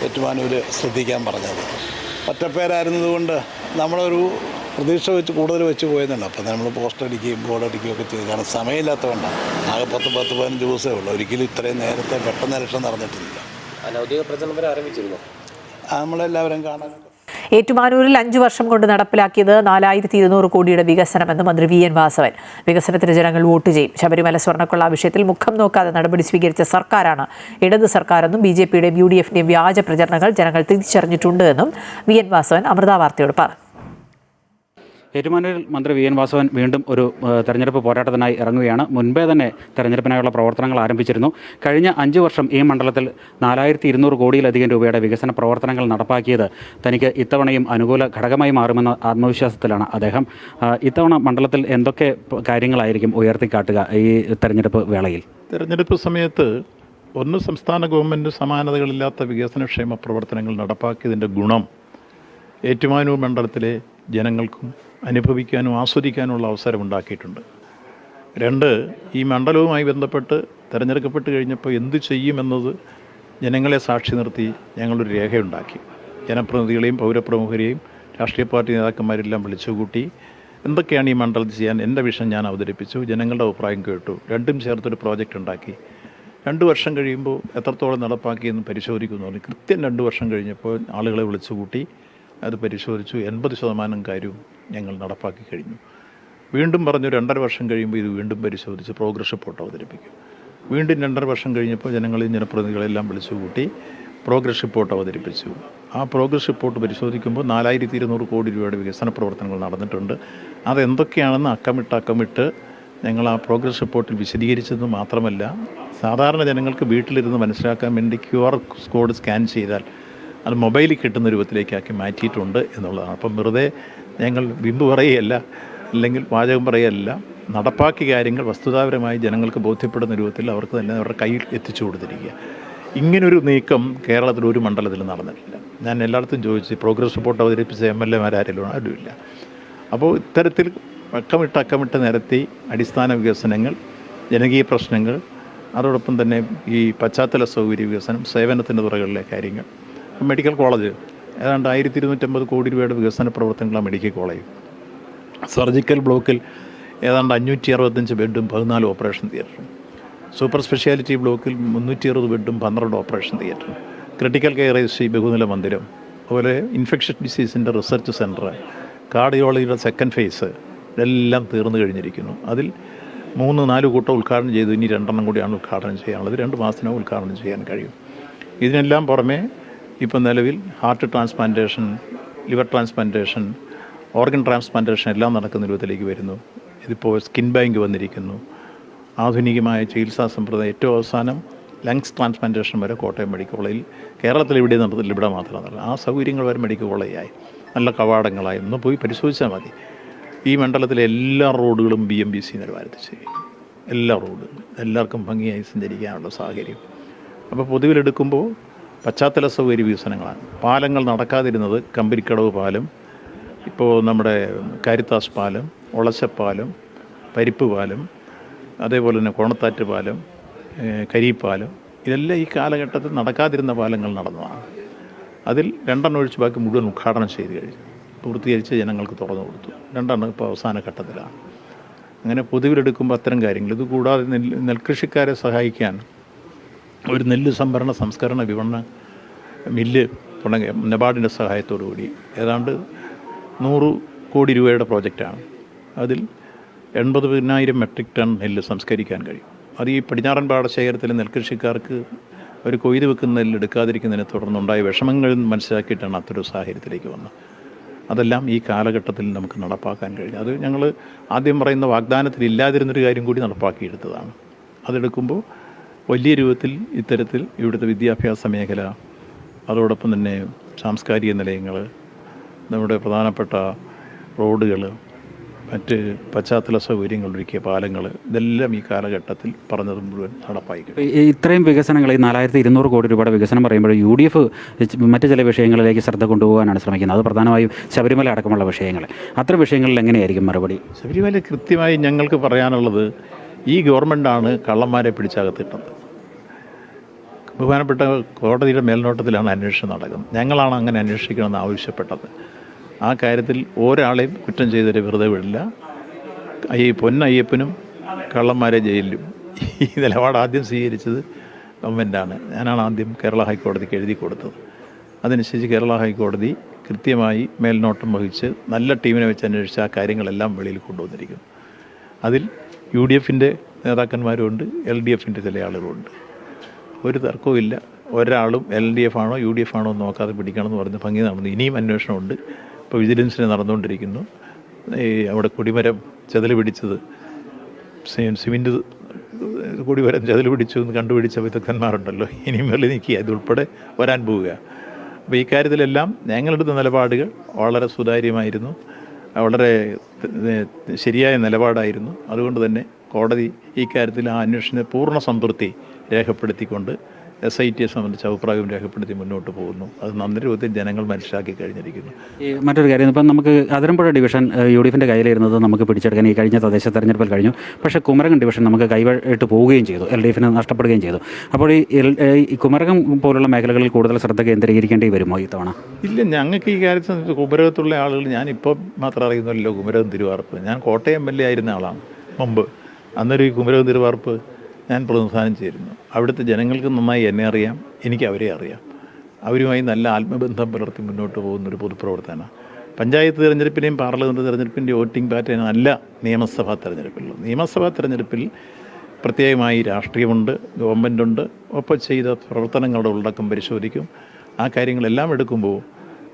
ഏറ്റുമാനൂർ ശ്രദ്ധിക്കാൻ പറഞ്ഞത്. ഒറ്റപ്പേരായിരുന്നതുകൊണ്ട് നമ്മളൊരു പ്രതീക്ഷ വെച്ച് കൂടുതൽ വെച്ച് പോയതുണ്ട്. അപ്പം നമ്മൾ പോസ്റ്റർ അടിക്കുകയും ബോർഡ് അടിക്കുകയും ഒക്കെ ചെയ്ത്, കാരണം സമയമില്ലാത്തതുകൊണ്ടാണ്. ആകെ 10-15 ദിവസമേ ഉള്ളൂ. ഒരിക്കലും ഇത്രയും നേരത്തെ പെട്ടെന്ന് ഇലക്ഷൻ നടന്നിട്ടില്ല. അനൗദ്യോഗിക പ്രചരണം വരെ ആരംഭിച്ചിരുന്നു. നമ്മളെല്ലാവരും കാണാൻ. ഏറ്റുമാനൂരിൽ 5 വർഷം കൊണ്ട് നടപ്പിലാക്കിയത് 4200 കോടിയുടെ വികസനമെന്ന് മന്ത്രി VN വാസവൻ. വികസനത്തിന് ജനങ്ങൾ വോട്ട് ചെയ്യും. ശബരിമല സ്വർണ്ണക്കൊള്ള വിഷയത്തിൽ മുഖം നോക്കാതെ നടപടി സ്വീകരിച്ച സർക്കാരാണ് ഇടത് സർക്കാരെന്നും BJPയുടെയും UDFന്റെയും വ്യാജ പ്രചരണങ്ങൾ ജനങ്ങൾ തിരിച്ചറിഞ്ഞിട്ടുണ്ട് എന്നും VN വാസവൻ അമൃത വാർത്തയോട് പറഞ്ഞു. ഏറ്റുമാനൂരിൽ മന്ത്രി VN വാസവൻ വീണ്ടും ഒരു തെരഞ്ഞെടുപ്പ് പോരാട്ടത്തിനായി ഇറങ്ങുകയാണ്. മുൻപേ തന്നെ തെരഞ്ഞെടുപ്പിനായുള്ള പ്രവർത്തനങ്ങൾ ആരംഭിച്ചിരുന്നു. കഴിഞ്ഞ 5 വർഷം ഈ മണ്ഡലത്തിൽ 4200 കോടിയിലധികം രൂപയുടെ വികസന പ്രവർത്തനങ്ങൾ നടപ്പാക്കിയത് തനിക്ക് ഇത്തവണയും അനുകൂല ഘടകമായി മാറുമെന്ന ആത്മവിശ്വാസത്തിലാണ് അദ്ദേഹം. ഇത്തവണ മണ്ഡലത്തിൽ എന്തൊക്കെ കാര്യങ്ങളായിരിക്കും ഉയർത്തിക്കാട്ടുക ഈ തെരഞ്ഞെടുപ്പ് വേളയിൽ? തെരഞ്ഞെടുപ്പ് സമയത്ത് സംസ്ഥാന ഗവൺമെൻറ് സമാനതകളില്ലാത്ത വികസനക്ഷേമ പ്രവർത്തനങ്ങൾ നടപ്പാക്കിയതിൻ്റെ ഗുണം ഏറ്റുമാനൂർ മണ്ഡലത്തിലെ ജനങ്ങൾക്കും അനുഭവിക്കാനും ആസ്വദിക്കാനുള്ള അവസരമുണ്ടാക്കിയിട്ടുണ്ട്. 2, ഈ മണ്ഡലവുമായി ബന്ധപ്പെട്ട് തിരഞ്ഞെടുക്കപ്പെട്ട് കഴിഞ്ഞപ്പോൾ എന്ത് ചെയ്യുമെന്നത് ജനങ്ങളെ സാക്ഷി നിർത്തി ഞങ്ങളൊരു രേഖയുണ്ടാക്കി. ജനപ്രതിനിധികളെയും പൗരപ്രമുഖരെയും രാഷ്ട്രീയ പാർട്ടി നേതാക്കന്മാരെല്ലാം വിളിച്ചുകൂട്ടി എന്തൊക്കെയാണ് ഈ മണ്ഡലത്തിൽ ചെയ്യാൻ എൻ്റെ വിഷൻ ഞാൻ അവതരിപ്പിച്ചു. ജനങ്ങളുടെ അഭിപ്രായം കേട്ടു. രണ്ടും ചേർത്തൊരു പ്രോജക്റ്റ് ഉണ്ടാക്കി. 2 വർഷം കഴിയുമ്പോൾ എത്രത്തോളം നടപ്പാക്കിയെന്ന് പരിശോധിക്കുന്നു. കൃത്യം 2 വർഷം കഴിഞ്ഞപ്പോൾ ആളുകളെ വിളിച്ചുകൂട്ടി അത് പരിശോധിച്ചു. 80% കാര്യവും ഞങ്ങൾ നടപ്പാക്കി കഴിഞ്ഞു. വീണ്ടും പറഞ്ഞു 2.5 വർഷം കഴിയുമ്പോൾ ഇത് വീണ്ടും പരിശോധിച്ച് പ്രോഗ്രസ് റിപ്പോർട്ട് അവതരിപ്പിക്കും. വീണ്ടും 2.5 വർഷം കഴിഞ്ഞപ്പോൾ ജനങ്ങളെയും ജനപ്രതിനിധികളെല്ലാം വിളിച്ചുകൂട്ടി പ്രോഗ്രസ് റിപ്പോർട്ട് അവതരിപ്പിച്ചു. ആ പ്രോഗ്രസ് റിപ്പോർട്ട് പരിശോധിക്കുമ്പോൾ 4200 കോടി രൂപയുടെ വികസന പ്രവർത്തനങ്ങൾ നടന്നിട്ടുണ്ട്. അതെന്തൊക്കെയാണെന്ന് അക്കമിട്ട് ഞങ്ങൾ ആ പ്രോഗ്രസ് റിപ്പോർട്ടിൽ വിശദീകരിച്ചത് മാത്രമല്ല, സാധാരണ ജനങ്ങൾക്ക് വീട്ടിലിരുന്ന് മനസ്സിലാക്കാൻ വേണ്ടി QR കോഡ് സ്കാൻ ചെയ്താൽ അത് മൊബൈലിൽ കിട്ടുന്ന രൂപത്തിലേക്കാക്കി മാറ്റിയിട്ടുണ്ട് എന്നുള്ളതാണ്. അപ്പം വെറുതെ ഞങ്ങൾ ബിംബ് പറയുകയല്ല, അല്ലെങ്കിൽ വാചകം പറയുകയല്ല, നടപ്പാക്കിയ കാര്യങ്ങൾ വസ്തുതാപരമായി ജനങ്ങൾക്ക് ബോധ്യപ്പെടുന്ന രൂപത്തിൽ അവർക്ക് തന്നെ അവരുടെ കയ്യിൽ എത്തിച്ചു കൊടുത്തിരിക്കുക. ഇങ്ങനൊരു നീക്കം കേരളത്തിൽ ഒരു മണ്ഡലത്തിലും നടന്നിട്ടില്ല. ഞാൻ എല്ലായിടത്തും ചോദിച്ച് പ്രോഗ്രസ് റിപ്പോർട്ട് അവതരിപ്പിച്ച MLA-മാരും ആരുമില്ല. അപ്പോൾ ഇത്തരത്തിൽ അക്കമിട്ട് നിരത്തി അടിസ്ഥാന വികസനങ്ങൾ, ജനകീയ പ്രശ്നങ്ങൾ, അതോടൊപ്പം തന്നെ ഈ പശ്ചാത്തല സൗകര്യ വികസനം, സേവനത്തിൻ്റെ തുറകളിലെ കാര്യങ്ങൾ, മെഡിക്കൽ കോളേജ് ഏതാണ്ട് 1250 കോടി രൂപയുടെ വികസന പ്രവർത്തനങ്ങളാണ് മെഡിക്കൽ കോളേജ്. സർജിക്കൽ ബ്ലോക്കിൽ ഏതാണ്ട് 565 ബെഡും 14 ഓപ്പറേഷൻ തിയേറ്ററും. സൂപ്പർ സ്പെഷ്യാലിറ്റി ബ്ലോക്കിൽ 360 ബെഡും 12 ഓപ്പറേഷൻ തിയേറ്ററും. ക്രിട്ടിക്കൽ കെയർ IC ബഹുനില മന്ദിരം, അതുപോലെ ഇൻഫെക്ഷൻ ഡിസീസിൻ്റെ റിസർച്ച് സെൻറ്റർ, കാർഡിയോളജിയുടെ സെക്കൻഡ് ഫേസ് ഇതെല്ലാം തീർന്നു കഴിഞ്ഞിരിക്കുന്നു. അതിൽ 3-4 കൂട്ടം ഉദ്ഘാടനം ചെയ്തു. ഇനി 2 കൂടിയാണ് ഉദ്ഘാടനം ചെയ്യാനുള്ളത്. 2 മാസത്തിനകം ഉദ്ഘാടനം ചെയ്യാൻ കഴിയും. ഇതിനെല്ലാം പുറമെ ഇപ്പം നിലവിൽ heart transplantation, liver transplantation, organ transplantation എല്ലാം നടക്കുന്ന രൂപത്തിലേക്ക് വരുന്നു. ഇതിപ്പോൾ സ്കിൻ ബാങ്ക് വന്നിരിക്കുന്നു. ആധുനികമായ ചികിത്സാ സമ്പ്രദായം, ഏറ്റവും അവസാനം ലങ്സ് ട്രാൻസ്പ്ലാന്റേഷൻ വരെ കോട്ടയം മെഡിക്കൽ കോളേജിൽ, കേരളത്തിൽ ഇവിടെ നടത്തില്ല, ഇവിടെ മാത്രമല്ല, ആ സൗകര്യങ്ങൾ വരെ മെഡിക്കൽ കോളേജായി, നല്ല കവാടങ്ങളായി. ഒന്ന് പോയി പരിശോധിച്ചാൽ മതി. ഈ മണ്ഡലത്തിലെ എല്ലാ റോഡുകളും BMBC നിലവാരത്തിൽ ചെയ്യും. എല്ലാ റോഡും എല്ലാവർക്കും ഭംഗിയായി സഞ്ചരിക്കാനുള്ള സാഹചര്യം. അപ്പോൾ പൊതുവിലെടുക്കുമ്പോൾ പശ്ചാത്തല സൗകര്യ വികസനങ്ങളാണ്. പാലങ്ങൾ നടക്കാതിരുന്നത് കമ്പരിക്കടവ് പാലം, ഇപ്പോൾ നമ്മുടെ കാരിത്താസ് പാലം, ഒളശപ്പാലം, പരിപ്പ് പാലം, അതേപോലെ തന്നെ കോണത്താറ്റ് പാലം, കരിപ്പാലം, ഇതെല്ലാം ഈ കാലഘട്ടത്തിൽ നടക്കാതിരുന്ന പാലങ്ങൾ നടന്നതാണ്. അതിൽ 2 ഒഴിച്ച് ബാക്കി മുഴുവൻ ഉദ്ഘാടനം ചെയ്ത് കഴിഞ്ഞു, പൂർത്തീകരിച്ച് ജനങ്ങൾക്ക് തുറന്നു കൊടുത്തു. 2 ഇപ്പോൾ അവസാന ഘട്ടത്തിലാണ്. അങ്ങനെ പൊതുവിലെടുക്കുമ്പോൾ അത്തരം കാര്യങ്ങൾ. ഇതുകൂടാതെ നെൽകൃഷിക്കാരെ സഹായിക്കാൻ ഒരു നെല്ല് സംഭരണ സംസ്കരണ വിപണന മില്ല് തുടങ്ങിയ നബാർഡിൻ്റെ സഹായത്തോടു കൂടി ഏതാണ്ട് 100 കോടി രൂപയുടെ പ്രോജക്റ്റാണ്. അതിൽ 80,000 മെട്രിക് ടൺ നെല്ല് സംസ്കരിക്കാൻ കഴിയും. അത് ഈ പടിഞ്ഞാറൻ പാടശേഖരത്തിലെ നെൽകൃഷിക്കാർക്ക് ഒരു കൊയ്ത് വെക്കുന്ന നെല്ല് എടുക്കാതിരിക്കുന്നതിനെ തുടർന്നുണ്ടായ വിഷമങ്ങൾ മനസ്സിലാക്കിയിട്ടാണ് അത്തരൊരു സാഹചര്യത്തിലേക്ക് വന്നത്. അതെല്ലാം ഈ കാലഘട്ടത്തിൽ നമുക്ക് നടപ്പാക്കാൻ കഴിഞ്ഞു. അത് ഞങ്ങൾ ആദ്യം പറയുന്ന വാഗ്ദാനത്തിൽ ഇല്ലാതിരുന്നൊരു കാര്യം കൂടി നടപ്പാക്കിയെടുത്തതാണ്. അതെടുക്കുമ്പോൾ വലിയ രൂപത്തിൽ ഇത്തരത്തിൽ ഇവിടുത്തെ വിദ്യാഭ്യാസ മേഖല, അതോടൊപ്പം തന്നെ സാംസ്കാരിക നിലയങ്ങൾ, നമ്മുടെ പ്രധാനപ്പെട്ട റോഡുകൾ, മറ്റ് പശ്ചാത്തല സൗകര്യങ്ങൾ ഒരുക്കിയ പാലങ്ങൾ, ഇതെല്ലാം ഈ കാലഘട്ടത്തിൽ പറഞ്ഞത് മുഴുവൻ നടപ്പായി. ഇത്രയും വികസനങ്ങൾ, ഈ 4200 കോടി രൂപയുടെ വികസനം പറയുമ്പോൾ UDF മറ്റ് ചില വിഷയങ്ങളിലേക്ക് ശ്രദ്ധ കൊണ്ടുപോകാനാണ് ശ്രമിക്കുന്നത്. അത് പ്രധാനമായും ശബരിമല അടക്കമുള്ള വിഷയങ്ങൾ. അത്തരം വിഷയങ്ങളിൽ എങ്ങനെയായിരിക്കും മറുപടി? ശബരിമല കൃത്യമായി ഞങ്ങൾക്ക് പറയാനുള്ളത്, ഈ ഗവൺമെൻറ്റാണ് കള്ളന്മാരെ പിടിച്ചകത്തിട്ടത്. ബഹുമാനപ്പെട്ട കോടതിയുടെ മേൽനോട്ടത്തിലാണ് അന്വേഷണം നടക്കുന്നത്. ഞങ്ങളാണ് അങ്ങനെ അന്വേഷിക്കണമെന്ന് ആവശ്യപ്പെട്ടത്. ആ കാര്യത്തിൽ ഒരാളെയും കുറ്റം ചെയ്തവരെ വെറുതെ വിടില്ല. പൊന്നയ്യപ്പനും കള്ളന്മാരെ ജയിലിലും. ഈ നിലപാട് ആദ്യം സ്വീകരിച്ചത് ഗവൺമെൻറ്റാണ്. ഞാനാണ് ആദ്യം കേരള ഹൈക്കോടതിക്ക് എഴുതി കൊടുത്തത്. അതനുസരിച്ച് കേരള ഹൈക്കോടതി കൃത്യമായി മേൽനോട്ടം വഹിച്ച് നല്ല ടീമിനെ വെച്ച് അന്വേഷിച്ച് ആ കാര്യങ്ങളെല്ലാം വെളിയിൽ കൊണ്ടുവന്നിരിക്കുന്നു. അതിൽ UDFൻ്റെ നേതാക്കന്മാരുമുണ്ട്, LDFൻ്റെ ചില ആളുകളുണ്ട്. ഒരു തർക്കവുമില്ല. ഒരാളും LDF ആണോ UDF ആണോ എന്ന് നോക്കാതെ പിടിക്കണമെന്ന് പറഞ്ഞ് ഭംഗി നടന്നു. ഇനിയും അന്വേഷണമുണ്ട്. ഇപ്പോൾ വിജിലൻസിന് നടന്നുകൊണ്ടിരിക്കുന്നു. അവിടെ കൊടിമരം ചെതൽ പിടിച്ചത്, സിമെൻറ്റ് കൊടിമരം ചെതൽ പിടിച്ചു എന്ന് കണ്ടുപിടിച്ച വിദഗ്ധന്മാരുണ്ടല്ലോ, ഇനിയും വെള്ളി നീക്കി അതുൾപ്പെടെ വരാൻ പോവുക. അപ്പോൾ ഈ കാര്യത്തിലെല്ലാം ഞങ്ങളെടുത്ത നിലപാടുകൾ വളരെ സുതാര്യമായിരുന്നു, വളരെ ശരിയായ നിലപാടായിരുന്നു. അതുകൊണ്ട് തന്നെ കോടതി ഈ കാര്യത്തിൽ ആ അന്വേഷണ പൂർണ്ണ സംതൃപ്തി രേഖപ്പെടുത്തിക്കൊണ്ട് SITയെ സംബന്ധിച്ച് അഭിപ്രായം രേഖപ്പെടുത്തി മുന്നോട്ട് പോകുന്നു. അത് നല്ല രൂപത്തിൽ ജനങ്ങൾ മനസ്സിലാക്കി കഴിഞ്ഞിരിക്കുന്നു. ഈ മറ്റൊരു കാര്യം, ഇപ്പം നമുക്ക് അതിരമ്പുഴ ഡിവിഷൻ UDFൻ്റെ കയ്യിലിരുന്നത് നമുക്ക് പിടിച്ചെടുക്കാൻ ഈ കഴിഞ്ഞ തദ്ദേശ തെരഞ്ഞെടുപ്പിൽ കഴിഞ്ഞു. പക്ഷേ കുമരകം ഡിവിഷൻ നമുക്ക് കൈവിട്ട് പോവുകയും ചെയ്തു, LDFന് നഷ്ടപ്പെടുകയും ചെയ്തു. അപ്പോൾ ഈ കുമരകം പോലുള്ള മേഖലകളിൽ കൂടുതൽ ശ്രദ്ധ കേന്ദ്രീകരിക്കേണ്ടി വരുമോ ഈ തവണ? ഇല്ല, ഞങ്ങൾക്ക് ഈ കാര്യത്തിൽ കുമരകത്തുള്ള ആളുകൾ, ഞാനിപ്പോൾ മാത്രം അറിയുന്നല്ലോ കുമരകം തിരുവാർപ്പ്. ഞാൻ കോട്ടയം MLA ആയിരുന്ന ആളാണ് മുമ്പ്. അന്നേരം ഈ കുമരകം തിരുവാർപ്പ് ഞാൻ പ്രതിനിധാനം ചെയ്യുന്നു. അവിടുത്തെ ജനങ്ങൾക്ക് നന്നായി എന്നെ അറിയാം, എനിക്ക് അവരെ അറിയാം. അവരുമായി നല്ല ആത്മബന്ധം പുലർത്തി മുന്നോട്ട് പോകുന്നൊരു പൊതുപ്രവർത്തനമാണ്. പഞ്ചായത്ത് തിരഞ്ഞെടുപ്പിൻ്റെയും പാർലമെൻറ്റ് തിരഞ്ഞെടുപ്പിൻ്റെയും വോട്ടിംഗ് പാറ്റേൺ അല്ല നിയമസഭാ തിരഞ്ഞെടുപ്പിലുള്ളത്. നിയമസഭാ തിരഞ്ഞെടുപ്പിൽ പ്രത്യേകമായി രാഷ്ട്രീയമുണ്ട്, ഗവൺമെൻറ്റുണ്ട്, ഒപ്പം ചെയ്ത പ്രവർത്തനങ്ങളുടെ ഉള്ളടക്കം പരിശോധിക്കും. ആ കാര്യങ്ങളെല്ലാം എടുക്കുമ്പോൾ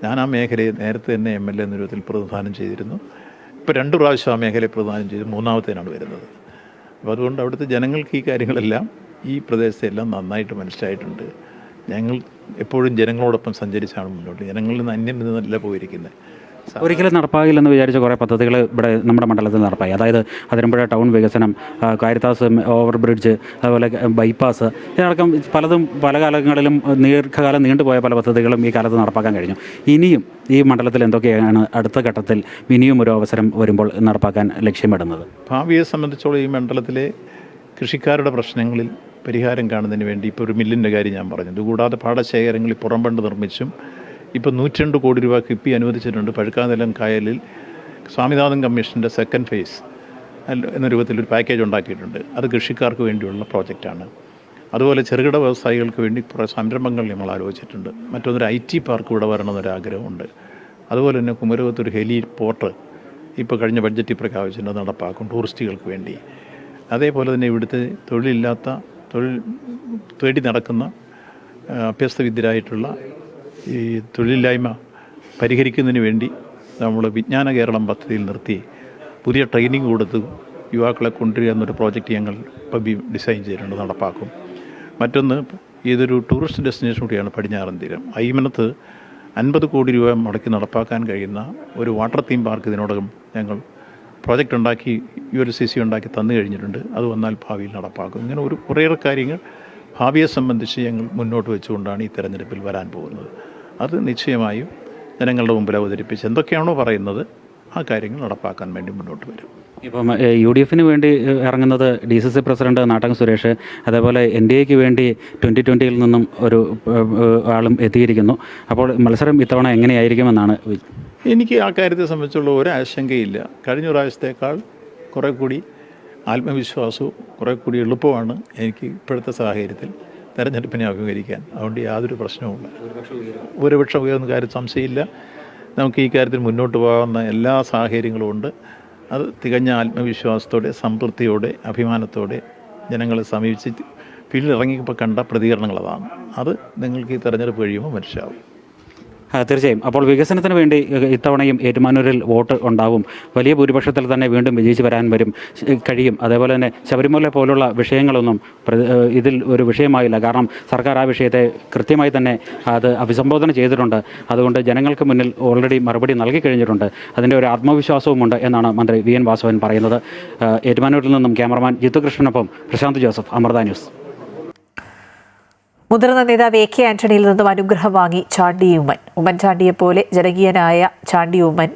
ഞാൻ ആ മേഖലയെ നേരത്തെ തന്നെ MLA എന്ന രൂപത്തിൽ പ്രതിനിധാനം ചെയ്തിരുന്നു. ഇപ്പോൾ 2 പ്രാവശ്യം ആ മേഖലയെ പ്രതിനിധാനം ചെയ്ത് 3ാമത്തേനാണ് വരുന്നത്. അപ്പോൾ അതുകൊണ്ട് അവിടുത്തെ ജനങ്ങൾക്ക് ഈ കാര്യങ്ങളെല്ലാം ഈ പ്രദേശത്തെല്ലാം നന്നായിട്ട് മനസ്സിലായിട്ടുണ്ട്. ഞങ്ങൾ എപ്പോഴും ജനങ്ങളോടൊപ്പം സഞ്ചരിച്ചാണ് മുന്നോട്ട്. ജനങ്ങളിൽ നിന്ന് അന്യം നിന്നല്ല പോയിരിക്കുന്നത്. ഒരിക്കലും നടപ്പാകില്ലെന്ന് വിചാരിച്ച കുറേ പദ്ധതികൾ ഇവിടെ നമ്മുടെ മണ്ഡലത്തിൽ നടപ്പായി. അതായത് അതിരമ്പുഴ ടൗൺ വികസനം, കാരിത്താസ് ഓവർ ബ്രിഡ്ജ്, അതുപോലെ ബൈപ്പാസ്, ഇതിനടക്കം പലതും പല കാലങ്ങളിലും ദീർഘകാലം നീണ്ടുപോയ പല പദ്ധതികളും ഈ കാലത്ത് നടപ്പാക്കാൻ കഴിഞ്ഞു. ഇനിയും ഈ മണ്ഡലത്തിൽ എന്തൊക്കെയാണ് അടുത്ത ഘട്ടത്തിൽ ഇനിയും ഒരു അവസരം വരുമ്പോൾ നടപ്പാക്കാൻ ലക്ഷ്യമിടുന്നത്? ഭാവിയെ സംബന്ധിച്ചോളം ഈ മണ്ഡലത്തിലെ കൃഷിക്കാരുടെ പ്രശ്നങ്ങളിൽ പരിഹാരം കാണുന്നതിന് വേണ്ടി ഇപ്പോൾ ഒരു മില്ലിൻ്റെ കാര്യം ഞാൻ പറഞ്ഞു. ഇതുകൂടാതെ പാടശേഖരങ്ങളിൽ പുറംബണ്ട് നിർമ്മിച്ചും ഇപ്പോൾ 102 കോടി രൂപ കിഫ്ബി അനുവദിച്ചിട്ടുണ്ട്. പഴുക്കാനിലം കായലിൽ സ്വാമിനാഥൻ കമ്മീഷൻ്റെ സെക്കൻഡ് ഫേസ് എന്ന രൂപത്തിലൊരു പാക്കേജ് ഉണ്ടാക്കിയിട്ടുണ്ട്. അത് കൃഷിക്കാർക്ക് വേണ്ടിയുള്ള പ്രോജക്റ്റാണ്. അതുപോലെ ചെറുകിട വ്യവസായികൾക്ക് വേണ്ടി കുറേ സംരംഭങ്ങൾ നമ്മൾ ആലോചിച്ചിട്ടുണ്ട്. മറ്റൊന്നൊരു IT പാർക്ക് ഇവിടെ വരണമെന്നൊരാഗ്രഹമുണ്ട്. അതുപോലെ തന്നെ കുമരകത്തൊരു ഹെലി പോർട്ട് ഇപ്പോൾ കഴിഞ്ഞ ബഡ്ജറ്റിൽ പ്രഖ്യാപിച്ചിട്ടുണ്ട്, നടപ്പാക്കും ടൂറിസ്റ്റുകൾക്ക് വേണ്ടി. അതേപോലെ തന്നെ ഇവിടുത്തെ തൊഴിൽ തേടി നടക്കുന്ന അഭ്യസ്തവിദ്യരായിട്ടുള്ള ഈ തൊഴിലില്ലായ്മ പരിഹരിക്കുന്നതിന് വേണ്ടി നമ്മൾ വിജ്ഞാന കേരളം പദ്ധതിയിൽ നിർത്തി പുതിയ ട്രെയിനിങ് കൊടുത്ത് യുവാക്കളെ കൊണ്ടുവരിക എന്നൊരു പ്രോജക്റ്റ് ഞങ്ങൾ ഇപ്പോൾ ഡിസൈൻ ചെയ്തിട്ടുണ്ട്, നടപ്പാക്കും. മറ്റൊന്ന്, ഇതൊരു ടൂറിസ്റ്റ് ഡെസ്റ്റിനേഷൻ കൂടിയാണ് പടിഞ്ഞാറൻ തീരം. അയ്മനത്ത് 50 കോടി രൂപ മുടക്കി നടപ്പാക്കാൻ കഴിയുന്ന ഒരു വാട്ടർ തീം പാർക്ക് ഇതിനോടകം ഞങ്ങൾ പ്രോജക്റ്റ് ഉണ്ടാക്കി ULCC ഉണ്ടാക്കി തന്നു കഴിഞ്ഞിട്ടുണ്ട്. അത് വന്നാൽ ഭാവിയിൽ നടപ്പാക്കും. ഇങ്ങനെ കുറേയേറെ കാര്യങ്ങൾ ഭാവിയെ സംബന്ധിച്ച് ഞങ്ങൾ മുന്നോട്ട് വെച്ചുകൊണ്ടാണ് ഈ തെരഞ്ഞെടുപ്പിൽ വരാൻ പോകുന്നത്. അത് നിശ്ചയമായും ജനങ്ങളുടെ മുമ്പിൽ അവതരിപ്പിച്ച് എന്തൊക്കെയാണോ പറയുന്നത് ആ കാര്യങ്ങൾ നടപ്പാക്കാൻ വേണ്ടി മുന്നോട്ട് വരും. ഇപ്പം UDFന് വേണ്ടി ഇറങ്ങുന്നത് DCC പ്രസിഡന്റ് നാട്ടകം സുരേഷ്, അതേപോലെ NDAക്ക് വേണ്ടി 2020 നിന്നും ഒരു ആളും എത്തിയിരിക്കുന്നു. അപ്പോൾ മത്സരം ഇത്തവണ എങ്ങനെയായിരിക്കുമെന്നാണ്? എനിക്ക് ആ കാര്യത്തെ സംബന്ധിച്ചുള്ള ഒരു ആശങ്കയില്ല. കഴിഞ്ഞ പ്രാവശ്യത്തേക്കാൾ കുറേ കൂടി ആത്മവിശ്വാസവും കുറേ കൂടി എളുപ്പമാണ് എനിക്ക് ഇപ്പോഴത്തെ സാഹചര്യത്തിൽ തെരഞ്ഞെടുപ്പിനെ അഭിമുഖീകരിക്കാൻ. അതുകൊണ്ട് യാതൊരു പ്രശ്നവുമില്ല. ഭൂരിപക്ഷം ഉയർന്ന കാര്യം സംശയമില്ല. നമുക്ക് ഈ കാര്യത്തിൽ മുന്നോട്ട് പോകാവുന്ന എല്ലാ സാഹചര്യങ്ങളും ഉണ്ട്. അത് തികഞ്ഞ ആത്മവിശ്വാസത്തോടെ, സംതൃപ്തിയോടെ, അഭിമാനത്തോടെ ജനങ്ങളെ സമീപിച്ച് ഫീൽഡിൽ ഇറങ്ങിയപ്പോൾ കണ്ട പ്രതികരണങ്ങൾ അതാണ്. അത് നിങ്ങൾക്ക് ഈ തെരഞ്ഞെടുപ്പ് കഴിയുമ്പോൾ മനസ്സിലാവും. തീർച്ചയായും. അപ്പോൾ വികസനത്തിന് വേണ്ടി ഇത്തവണയും ഏറ്റുമാനൂരിൽ വോട്ട് ഉണ്ടാവും. വലിയ ഭൂരിപക്ഷത്തിൽ തന്നെ വീണ്ടും വിജയിച്ച് വരാൻ കഴിയും. അതേപോലെ തന്നെ ശബരിമല പോലുള്ള വിഷയങ്ങളൊന്നും ഇതിൽ ഒരു വിഷയമായില്ല. കാരണം സർക്കാർ ആ വിഷയത്തെ കൃത്യമായി തന്നെ അത് അഭിസംബോധന ചെയ്തിട്ടുണ്ട്. അതുകൊണ്ട് ജനങ്ങൾക്ക് മുന്നിൽ ഓൾറെഡി മറുപടി നൽകി കഴിഞ്ഞിട്ടുണ്ട്. അതിൻ്റെ ഒരു ആത്മവിശ്വാസവുമുണ്ട് എന്നാണ് മന്ത്രി VN വാസവൻ പറയുന്നത്. ഏറ്റുമാനൂരിൽ നിന്നും ക്യാമറമാൻ ജിത്തുകൃഷ്ണനൊപ്പം പ്രശാന്ത് ജോസഫ്, അമൃത ന്യൂസ്. മുതിർന്ന നേതാവ് AK ആന്റണിയിൽ നിന്നും അനുഗ്രഹം വാങ്ങി ചാണ്ടി ഉമ്മൻ. ഉമ്മൻചാണ്ടിയെപ്പോലെ ജനകീയനായ ചാണ്ടി ഉമ്മൻ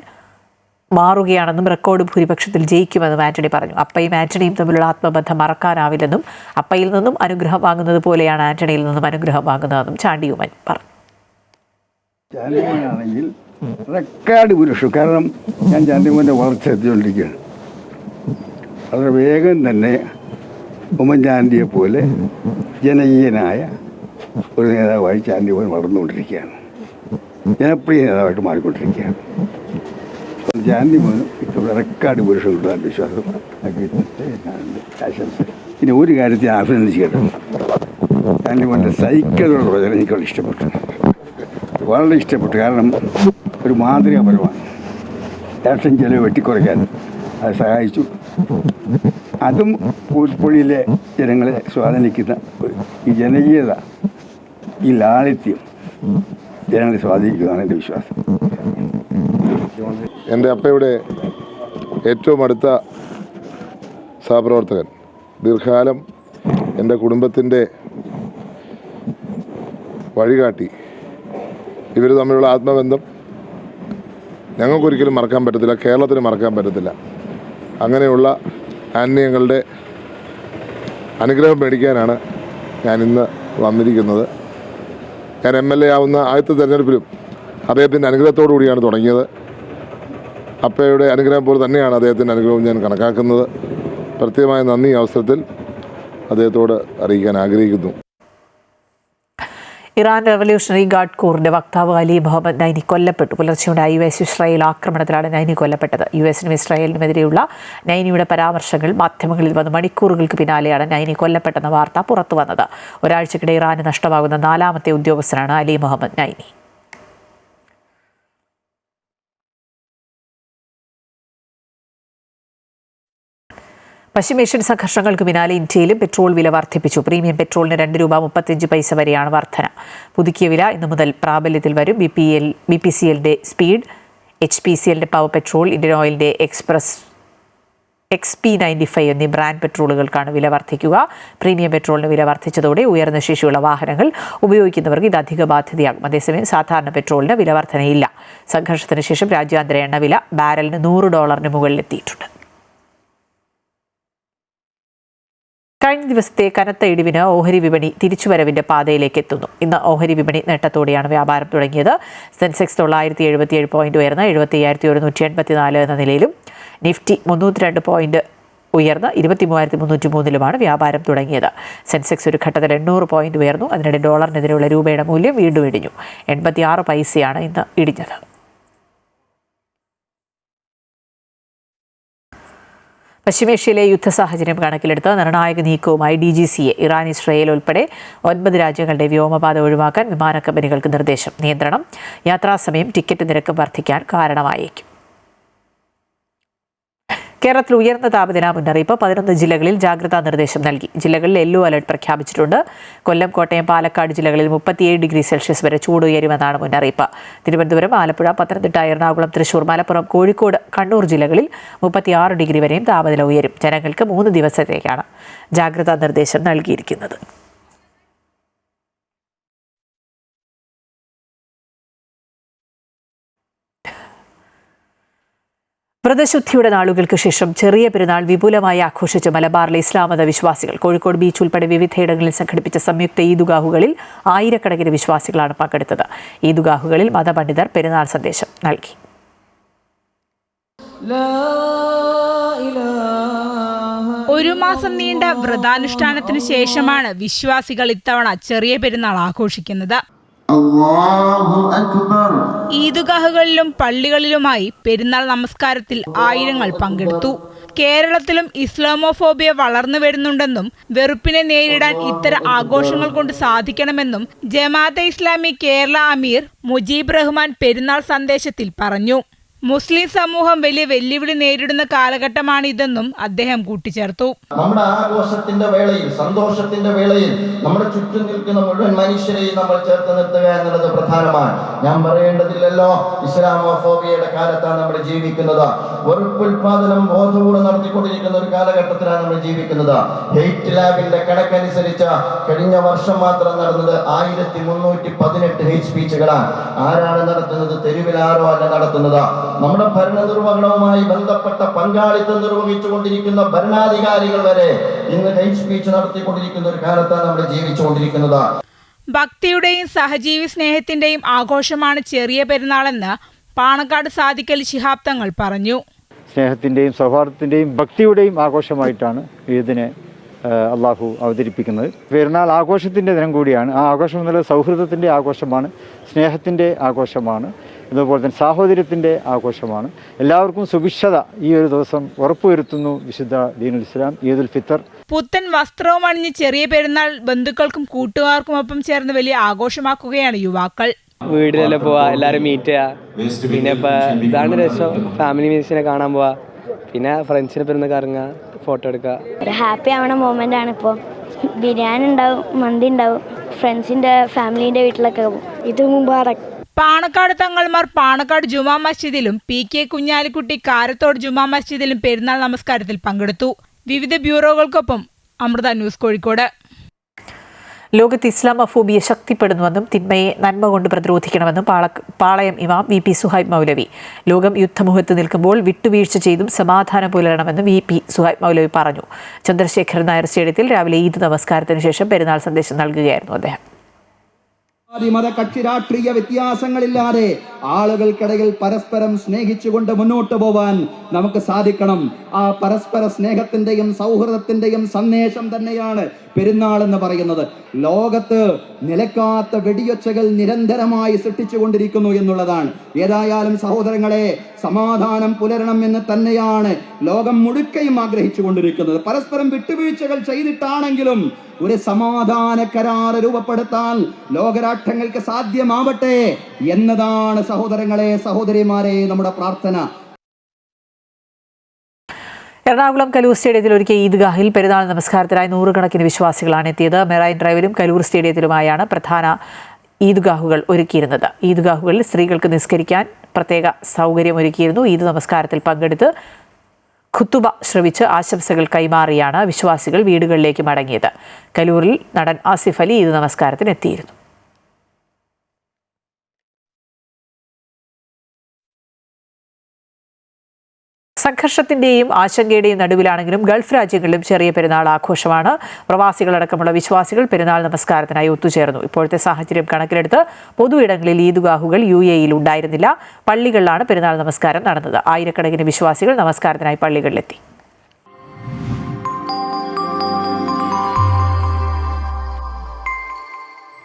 മാറുകയാണെന്നും റെക്കോർഡ് ഭൂരിപക്ഷത്തിൽ ജയിക്കുമെന്നും ആന്റണി പറഞ്ഞു. അപ്പയും ആന്റണിയും തമ്മിലുള്ള ആത്മബന്ധം മറക്കാനാവില്ലെന്നും അപ്പയിൽ നിന്നും അനുഗ്രഹം വാങ്ങുന്നത് പോലെയാണ് ആന്റണിയിൽ നിന്നും അനുഗ്രഹം വാങ്ങുന്നതെന്നും ചാണ്ടി ഉമ്മൻ പറഞ്ഞു. ചാണ്ടിമോനാണെങ്കിൽ റെക്കോർഡ് ഭൂരിപക്ഷം, കാരണം ഞാൻ ചാണ്ടിമോൻ്റെ വളർച്ച എത്തിക്കൊണ്ടിരിക്കുകയാണ്. വളരെ വേഗം തന്നെ ഉമ്മൻചാണ്ടിയെ പോലെ ജനകീയനായ ഒരു നേതാവായി ചാണ്ടിമോൻ വളർന്നുകൊണ്ടിരിക്കുകയാണ്, ജനപ്രിയ നേതാവായിട്ട് മാറിക്കൊണ്ടിരിക്കുകയാണ്. ചാണ്ടിമോനും ഇത്തവണ റെക്കോർഡ് ഭൂരിപക്ഷം കിട്ടാൻ വിശ്വാസം ആശംസ. ഇനി ഒരു കാര്യത്തിൽ അഭിനന്ദിച്ച് കേട്ടോ, ചാണ്ടിമോൻ്റെ സൈക്കിളുള്ള പ്രചരണം എനിക്ക് വളരെ ഇഷ്ടപ്പെട്ടു, വളരെ ഇഷ്ടപ്പെട്ടു. കാരണം ഒരു മാതൃകാപരമാണ്. ഇലക്ഷൻ ചെലവ് വെട്ടിക്കുറയ്ക്കാൻ അത് സഹായിച്ചു. അതും കൂട്ടുപൊളിയിലെ ജനങ്ങളെ സ്വാധീനിക്കുന്ന ഈ ജനകീയത, ഈ ലാളിത്യം ജനങ്ങളെ സ്വാധീനിക്കുന്നതാണ് എൻ്റെ വിശ്വാസം. എൻ്റെ അപ്പയുടെ ഏറ്റവും അടുത്ത സഹപ്രവർത്തകൻ, ദീർഘകാലം എൻ്റെ കുടുംബത്തിൻ്റെ വഴികാട്ടി, ഇവർ തമ്മിലുള്ള ആത്മബന്ധം ഞങ്ങൾക്കൊരിക്കലും മറക്കാൻ പറ്റത്തില്ല, കേരളത്തിന് മറക്കാൻ പറ്റത്തില്ല. അങ്ങനെയുള്ള ആന്യങ്ങളുടെ അനുഗ്രഹം മേടിക്കാനാണ് ഞാൻ ഇന്ന് വന്നിരിക്കുന്നത്. ഞാൻ MLA ആവുന്ന ആദ്യത്തെ തെരഞ്ഞെടുപ്പിലും അദ്ദേഹത്തിൻ്റെ അനുഗ്രഹത്തോടു കൂടിയാണ് തുടങ്ങിയത്. അപ്പയുടെ അനുഗ്രഹം പോലെ തന്നെയാണ് അദ്ദേഹത്തിൻ്റെ അനുഗ്രഹവും ഞാൻ കണക്കാക്കുന്നത്. പ്രത്യേകമായ നന്ദി അവസരത്തിൽ അദ്ദേഹത്തോട് അറിയിക്കാൻ ആഗ്രഹിക്കുന്നു. ഇറാൻ റവല്യൂഷണറി ഗാർഡ് കോറിന്റെ വക്താവ് അലി മുഹമ്മദ് നൈനി കൊല്ലപ്പെട്ടു. പുലർച്ചെയുണ്ടായ US ഇസ്രായേൽ ആക്രമണത്തിലാണ് നൈനി കൊല്ലപ്പെട്ടത്. US-നും ഇസ്രായേലിനുമെതിരെയുള്ള നൈനിയുടെ പരാമർശങ്ങൾ മാധ്യമങ്ങളിൽ വന്ന് മണിക്കൂറുകൾക്ക് പിന്നാലെയാണ് നൈനി കൊല്ലപ്പെട്ടെന്ന വാർത്ത പുറത്തു വന്നത്. ഒരാഴ്ചക്കിടെ ഇറാന് നഷ്ടമാകുന്ന 4ാമത്തെ ഉദ്യോഗസ്ഥനാണ് അലി മുഹമ്മദ് നൈനി. പശ്ചിമേഷ്യൻ സംഘർഷങ്ങൾക്ക് പിന്നാലെ ഇന്ത്യയിലും പെട്രോൾ വില വർദ്ധിപ്പിച്ചു. പ്രീമിയം പെട്രോളിന് ₹2.35 വരെയാണ് വർധന. പുതുക്കിയ വില ഇന്നു മുതൽ പ്രാബല്യത്തിൽ വരും. BPCLന്റെ സ്പീഡ്, HPCLന്റെ പവർ പെട്രോൾ, ഇന്ത്യൻ ഓയിലിന്റെ എക്സ്പ്രസ്, XP95 എന്നീ ബ്രാൻഡ് പെട്രോളുകൾക്കാണ് വില വർദ്ധിക്കുക. പ്രീമിയം പെട്രോളിന് വില വർദ്ധിച്ചതോടെ ഉയർന്ന ശേഷിയുള്ള വാഹനങ്ങൾ ഉപയോഗിക്കുന്നവർക്ക് ഇത് അധിക ബാധ്യതയാകും. അതേസമയം സാധാരണ പെട്രോളിന് വില വർധനയില്ല. സംഘർഷത്തിന് ശേഷം രാജ്യാന്തര എണ്ണവില ബാരലിന് $100 മുകളിലെത്തിയിട്ടുണ്ട്. കഴിഞ്ഞ ദിവസത്തെ കനത്ത ഇടിവിന് ഓഹരി വിപണി തിരിച്ചുവരവിന്റെ പാതയിലേക്ക് എത്തുന്നു. ഇന്ന് ഓഹരി വിപണി നേട്ടത്തോടെയാണ് വ്യാപാരം തുടങ്ങിയത്. സെൻസെക്സ് 977 പോയിന്റ് ഉയർന്ന് 75,184 എന്ന നിലയിലും നിഫ്റ്റി 302 പോയിന്റ് ഉയർന്ന് 23,303 വ്യാപാരം തുടങ്ങിയത്. സെൻസെക്സ് ഒരു ഘട്ടത്തിൽ 800 പോയിന്റ് ഉയർന്നു. അതിനിടെ ഡോളറിനെതിരെയുള്ള രൂപയുടെ മൂല്യം വീണ്ടും ഇടിഞ്ഞു. 86 പൈസയാണ് ഇന്ന് ഇടിഞ്ഞത്. പശ്ചിമേഷ്യയിലെ യുദ്ധ സാഹചര്യം കണക്കിലെടുത്ത് നിർണായക നീക്കവുമായി DGCA. ഇറാൻ, ഇസ്രായേൽ ഉൾപ്പെടെ 9 രാജ്യങ്ങളുടെ വ്യോമപാത ഒഴിവാക്കാൻ വിമാന കമ്പനികൾക്ക് നിർദ്ദേശം. നിയന്ത്രണം യാത്രാസമയം, ടിക്കറ്റ് നിരക്ക് വർദ്ധിക്കാൻ കാരണമായേക്കും. കേരളത്തിൽ ഉയർന്ന താപനില മുന്നറിയിപ്പ്. 11 ജില്ലകളിൽ ജാഗ്രതാ നിർദ്ദേശം നൽകി. ജില്ലകളിൽ യെല്ലോ അലർട്ട് പ്രഖ്യാപിച്ചിട്ടുണ്ട്. കൊല്ലം, കോട്ടയം, പാലക്കാട് ജില്ലകളിൽ 37 ഡിഗ്രി സെൽഷ്യസ് വരെ ചൂട് ഉയരുമെന്നാണ് മുന്നറിയിപ്പ്. തിരുവനന്തപുരം, ആലപ്പുഴ, പത്തനംതിട്ട, എറണാകുളം, തൃശൂർ, മലപ്പുറം, കോഴിക്കോട്, കണ്ണൂർ ജില്ലകളിൽ 36 ഡിഗ്രി വരെയും താപനില ഉയരും. ജനങ്ങൾക്ക് 3 ദിവസത്തേക്കാണ് ജാഗ്രതാ നിർദ്ദേശം നൽകിയിരിക്കുന്നത്. വ്രതശുദ്ധിയുടെ നാളുകൾക്ക് ശേഷം ചെറിയ പെരുന്നാൾ വിപുലമായി ആഘോഷിച്ച മലബാറിലെ ഇസ്ലാം മത വിശ്വാസികൾ. കോഴിക്കോട് ബീച്ച് ഉൾപ്പെടെ വിവിധയിടങ്ങളിൽ സംഘടിപ്പിച്ച സംയുക്ത ഈദുഗാഹുകളിൽ ആയിരക്കണക്കിന് വിശ്വാസികളാണ് പങ്കെടുത്തത്. ഈദുഗാഹുകളിൽ മതപണ്ഡിതർ പെരുന്നാൾ സന്ദേശം നൽകി. ഒരു മാസം നീണ്ട വ്രതാനുഷ്ഠാനത്തിന് ശേഷമാണ് വിശ്വാസികൾ ഇത്തവണ ചെറിയ പെരുന്നാൾ ആഘോഷിക്കുന്നത്. ഈദുഗാഹുകളിലും പള്ളികളിലുമായി പെരുന്നാൾ നമസ്കാരത്തിൽ ആയിരങ്ങൾ പങ്കെടുത്തു. കേരളത്തിലും ഇസ്ലാമോഫോബിയ വളർന്നു വരുന്നുണ്ടെന്നും വെറുപ്പിനെ നേരിടാൻ ഇത്തരം ആഘോഷങ്ങൾ കൊണ്ട് സാധിക്കണമെന്നും ജമാഅത്തെ ഇസ്ലാമി കേരള അമീർ മുജീബ് റഹ്മാൻ പെരുന്നാൾ സന്ദേശത്തിൽ പറഞ്ഞു. മുസ്ലിം സമൂഹം വലിയ വെല്ലുവിളി നേരിടുന്ന കാലഘട്ടമാണിതെന്നും അദ്ദേഹം കൂട്ടിച്ചേർത്തു. നമ്മുടെ ആഘോഷത്തിന്റെ വേളയിൽ, സന്തോഷത്തിന്റെ വേളയിൽ നമ്മുടെ ചുറ്റും നിൽക്കുന്ന മുഴുവൻ മനുഷ്യരെയും നമ്മൾ ചേർത്ത് നിർത്തുക എന്നുള്ളത് പ്രധാനമാണ്. ഞാൻ പറയേണ്ടതില്ലല്ലോ, ഇസ്ലാമോഫോബിയയുടെ കാലത്താണ് നമ്മൾ ജീവിക്കുന്നത്. വെറുപ്പുൽപാദനം ബോധപൂർവ്വം നടത്തിക്കൊണ്ടിരിക്കുന്ന ഒരു കാലഘട്ടത്തിലാണ് നമ്മൾ ജീവിക്കുന്നത്. ഹെയ്റ്റ് ലാബിന്റെ കണക്കനുസരിച്ച് കഴിഞ്ഞ വർഷം മാത്രം നടന്നത് 1318 ഹെയ്റ്റ് സ്പീച്ചുകളാണ്. ആരാണ് നടത്തുന്നത്? തെരുവിലാരോ അല്ല നടത്തുന്നത്. നമ്മുടെ ഭരണനിർവഹണവുമായി ബന്ധപ്പെട്ട പങ്കാളിത്തം നിർവഹിച്ചുകൊണ്ടിരിക്കുന്ന ഭരണാധികാരികൾ വരെ ഇന്ന് ഹെയ്റ്റ് സ്പീച്ച് നടത്തിക്കൊണ്ടിരിക്കുന്ന ഒരു കാലത്താണ് നമ്മൾ ജീവിച്ചുകൊണ്ടിരിക്കുന്നത്. ഭക്തിയുടെയും സഹജീവി സ്നേഹത്തിന്റെയും ആഘോഷമാണ് ചെറിയ പെരുന്നാളെന്ന് പാണക്കാട് സാദിഖ് അലി ശിഹാബ് തങ്ങൾ പറഞ്ഞു. സ്നേഹത്തിൻ്റെയും സൗഹാർദ്ദത്തിൻ്റെയും ഭക്തിയുടെയും ആഘോഷമായിട്ടാണ് ഈദിനെ അള്ളാഹു അവതരിപ്പിക്കുന്നത്. പെരുന്നാൾ ആഘോഷത്തിൻ്റെ ദിനം കൂടിയാണ്. ആ ആഘോഷം എന്നുള്ളത് സൗഹൃദത്തിൻ്റെ ആഘോഷമാണ്, സ്നേഹത്തിൻ്റെ ആഘോഷമാണ്, അതുപോലെ തന്നെ സാഹോദര്യത്തിൻ്റെ ആഘോഷമാണ്. എല്ലാവർക്കും സുഭിക്ഷത ഈ ഒരു ദിവസം ഉറപ്പുവരുത്തുന്നു വിശുദ്ധ ദീനുൽ ഇസ്ലാം ഈദുൽ ഫിത്തർ. പുത്തൻ വസ്ത്രവും അണിഞ്ഞ് ചെറിയ പെരുന്നാൾ ബന്ധുക്കൾക്കും കൂട്ടുകാർക്കുമൊപ്പം ചേർന്ന് വലിയ ആഘോഷമാക്കുകയാണ് യുവാക്കൾ. വീട്ടിലെല്ലാം പോവാ, എല്ലാവരും മീറ്റ് ചെയ്യാ, പിന്നെ ഇതാണ് രസം. ഫാമിലി മീറ്റ്സിനെ കാണാൻ പോവാ, പിന്നെ ഫ്രണ്ട്സിനെ പെരുന്ന് കറങ്ങുക, ഫോട്ടോ എടുക്കുക. ഒരു ഹാപ്പി ആവണ മൊമെന്റ് ആണ്. ഇപ്പോൾ ബിരിയാണി ഉണ്ടാവും, മന്തി ഉണ്ടാവും, ഫ്രണ്ട്സിന്റെ ഫാമിലിന്റെ വീട്ടിലൊക്കെ പോകും. ഇത് മുബാറക്. പാണക്കാട് തങ്ങൾമാർ പാണക്കാട് ജുമാ മസ്ജിദിലും PK കുഞ്ഞാലിക്കുട്ടി കാരത്തോട് ജുമാ മസ്ജിദിലും പെരുന്നാൾ നമസ്കാരത്തിൽ പങ്കെടുത്തു. വിവിധ ബ്യൂറോകൾക്കൊപ്പം അമൃത ന്യൂസ് കോഴിക്കോട്. ലോകത്ത് ഇസ്ലാമോഫോബിയ ശക്തിപ്പെടുന്നുവെന്നും തിന്മയെ നന്മ കൊണ്ട് പ്രതിരോധിക്കണമെന്നും പാളയം ഇമാം VP സുഹൈബ് മൗലവി. ലോകം യുദ്ധമുഖത്ത് നിൽക്കുമ്പോൾ വിട്ടുവീഴ്ച ചെയ്തും സമാധാനം പുലരണമെന്നും VP സുഹൈബ് മൗലവി പറഞ്ഞു. ചന്ദ്രശേഖരൻ നായർ സ്റ്റേഡിയത്തിൽ രാവിലെ ഈദ് നമസ്കാരത്തിന് ശേഷം പെരുന്നാൾ സന്ദേശം നൽകുകയായിരുന്നു അദ്ദേഹം. മത കക്ഷി രാഷ്ട്രീയ വ്യത്യാസങ്ങളില്ലാതെ ആളുകൾക്കിടയിൽ പരസ്പരം സ്നേഹിച്ചുകൊണ്ട് മുന്നോട്ട് പോവാൻ നമുക്ക് സാധിക്കണം. ആ പരസ്പര സ്നേഹത്തിന്റെയും സൗഹൃദത്തിന്റെയും സന്ദേശം തന്നെയാണ് പെരുന്നാൾ എന്ന് പറയുന്നത്. ലോകത്ത് നിലക്കാത്ത വെടിയൊച്ചകൾ നിരന്തരമായി സൃഷ്ടിച്ചുകൊണ്ടിരിക്കുന്നു എന്നുള്ളതാണ്. ഏതായാലും സഹോദരങ്ങളെ, സമാധാനം പുലരണം എന്ന് തന്നെയാണ് ലോകം മുഴുക്കയും ആഗ്രഹിച്ചു കൊണ്ടിരിക്കുന്നത്. പരസ്പരം വിട്ടുവീഴ്ചകൾ ചെയ്തിട്ടാണെങ്കിലും ഒരു സമാധാന കരാർ രൂപപ്പെടുത്താൻ ലോകരാഷ്ട്രങ്ങൾക്ക് സാധ്യമാവട്ടെ എന്നതാണ് സഹോദരങ്ങളെ, സഹോദരിമാരെ നമ്മുടെ പ്രാർത്ഥന. എറണാകുളം കലൂർ സ്റ്റേഡിയത്തിൽ ഒരുക്കിയ ഈദ്ഗാഹിൽ പെരുന്നാൾ നമസ്കാരത്തിനായി നൂറുകണക്കിന് വിശ്വാസികളാണ് എത്തിയത്. മെറൈൻ ഡ്രൈവിലും കലൂർ സ്റ്റേഡിയത്തിലുമായാണ് പ്രധാന ഈദ്ഗാഹുകൾ ഒരുക്കിയിരുന്നത്. ഈദ്ഗാഹുകളിൽ സ്ത്രീകൾക്ക് നിസ്കരിക്കാൻ പ്രത്യേക സൗകര്യം ഒരുക്കിയിരുന്നു. ഈദ് നമസ്കാരത്തിൽ പങ്കെടുത്ത് ഖുത്തുബ ശ്രവിച്ച് ആശംസകൾ കൈമാറിയാണ് വിശ്വാസികൾ വീടുകളിലേക്ക് മടങ്ങിയത്. കലൂരിൽ നടൻ ആസിഫ് അലി ഈദ് നമസ്കാരത്തിന് എത്തിയിരുന്നു. സംഘർഷത്തിന്റെയും ആശങ്കയുടെയും നടുവിലാണെങ്കിലും ഗൾഫ് രാജ്യങ്ങളിലും ചെറിയ പെരുന്നാൾ ആഘോഷമാണ്. പ്രവാസികളടക്കമുള്ള വിശ്വാസികൾ പെരുന്നാൾ നമസ്കാരത്തിനായി ഒത്തുചേർന്നു. ഇപ്പോഴത്തെ സാഹചര്യം കണക്കിലെടുത്ത് പൊതു ഇടങ്ങളിൽ ഈദ്ഗാഹുകൾ UAE-യിൽ ഉണ്ടായിരുന്നില്ല. പള്ളികളിലാണ് പെരുന്നാൾ നമസ്കാരം നടന്നത്. ആയിരക്കണക്കിന് വിശ്വാസികൾ നമസ്കാരത്തിനായി പള്ളികളിലെത്തി.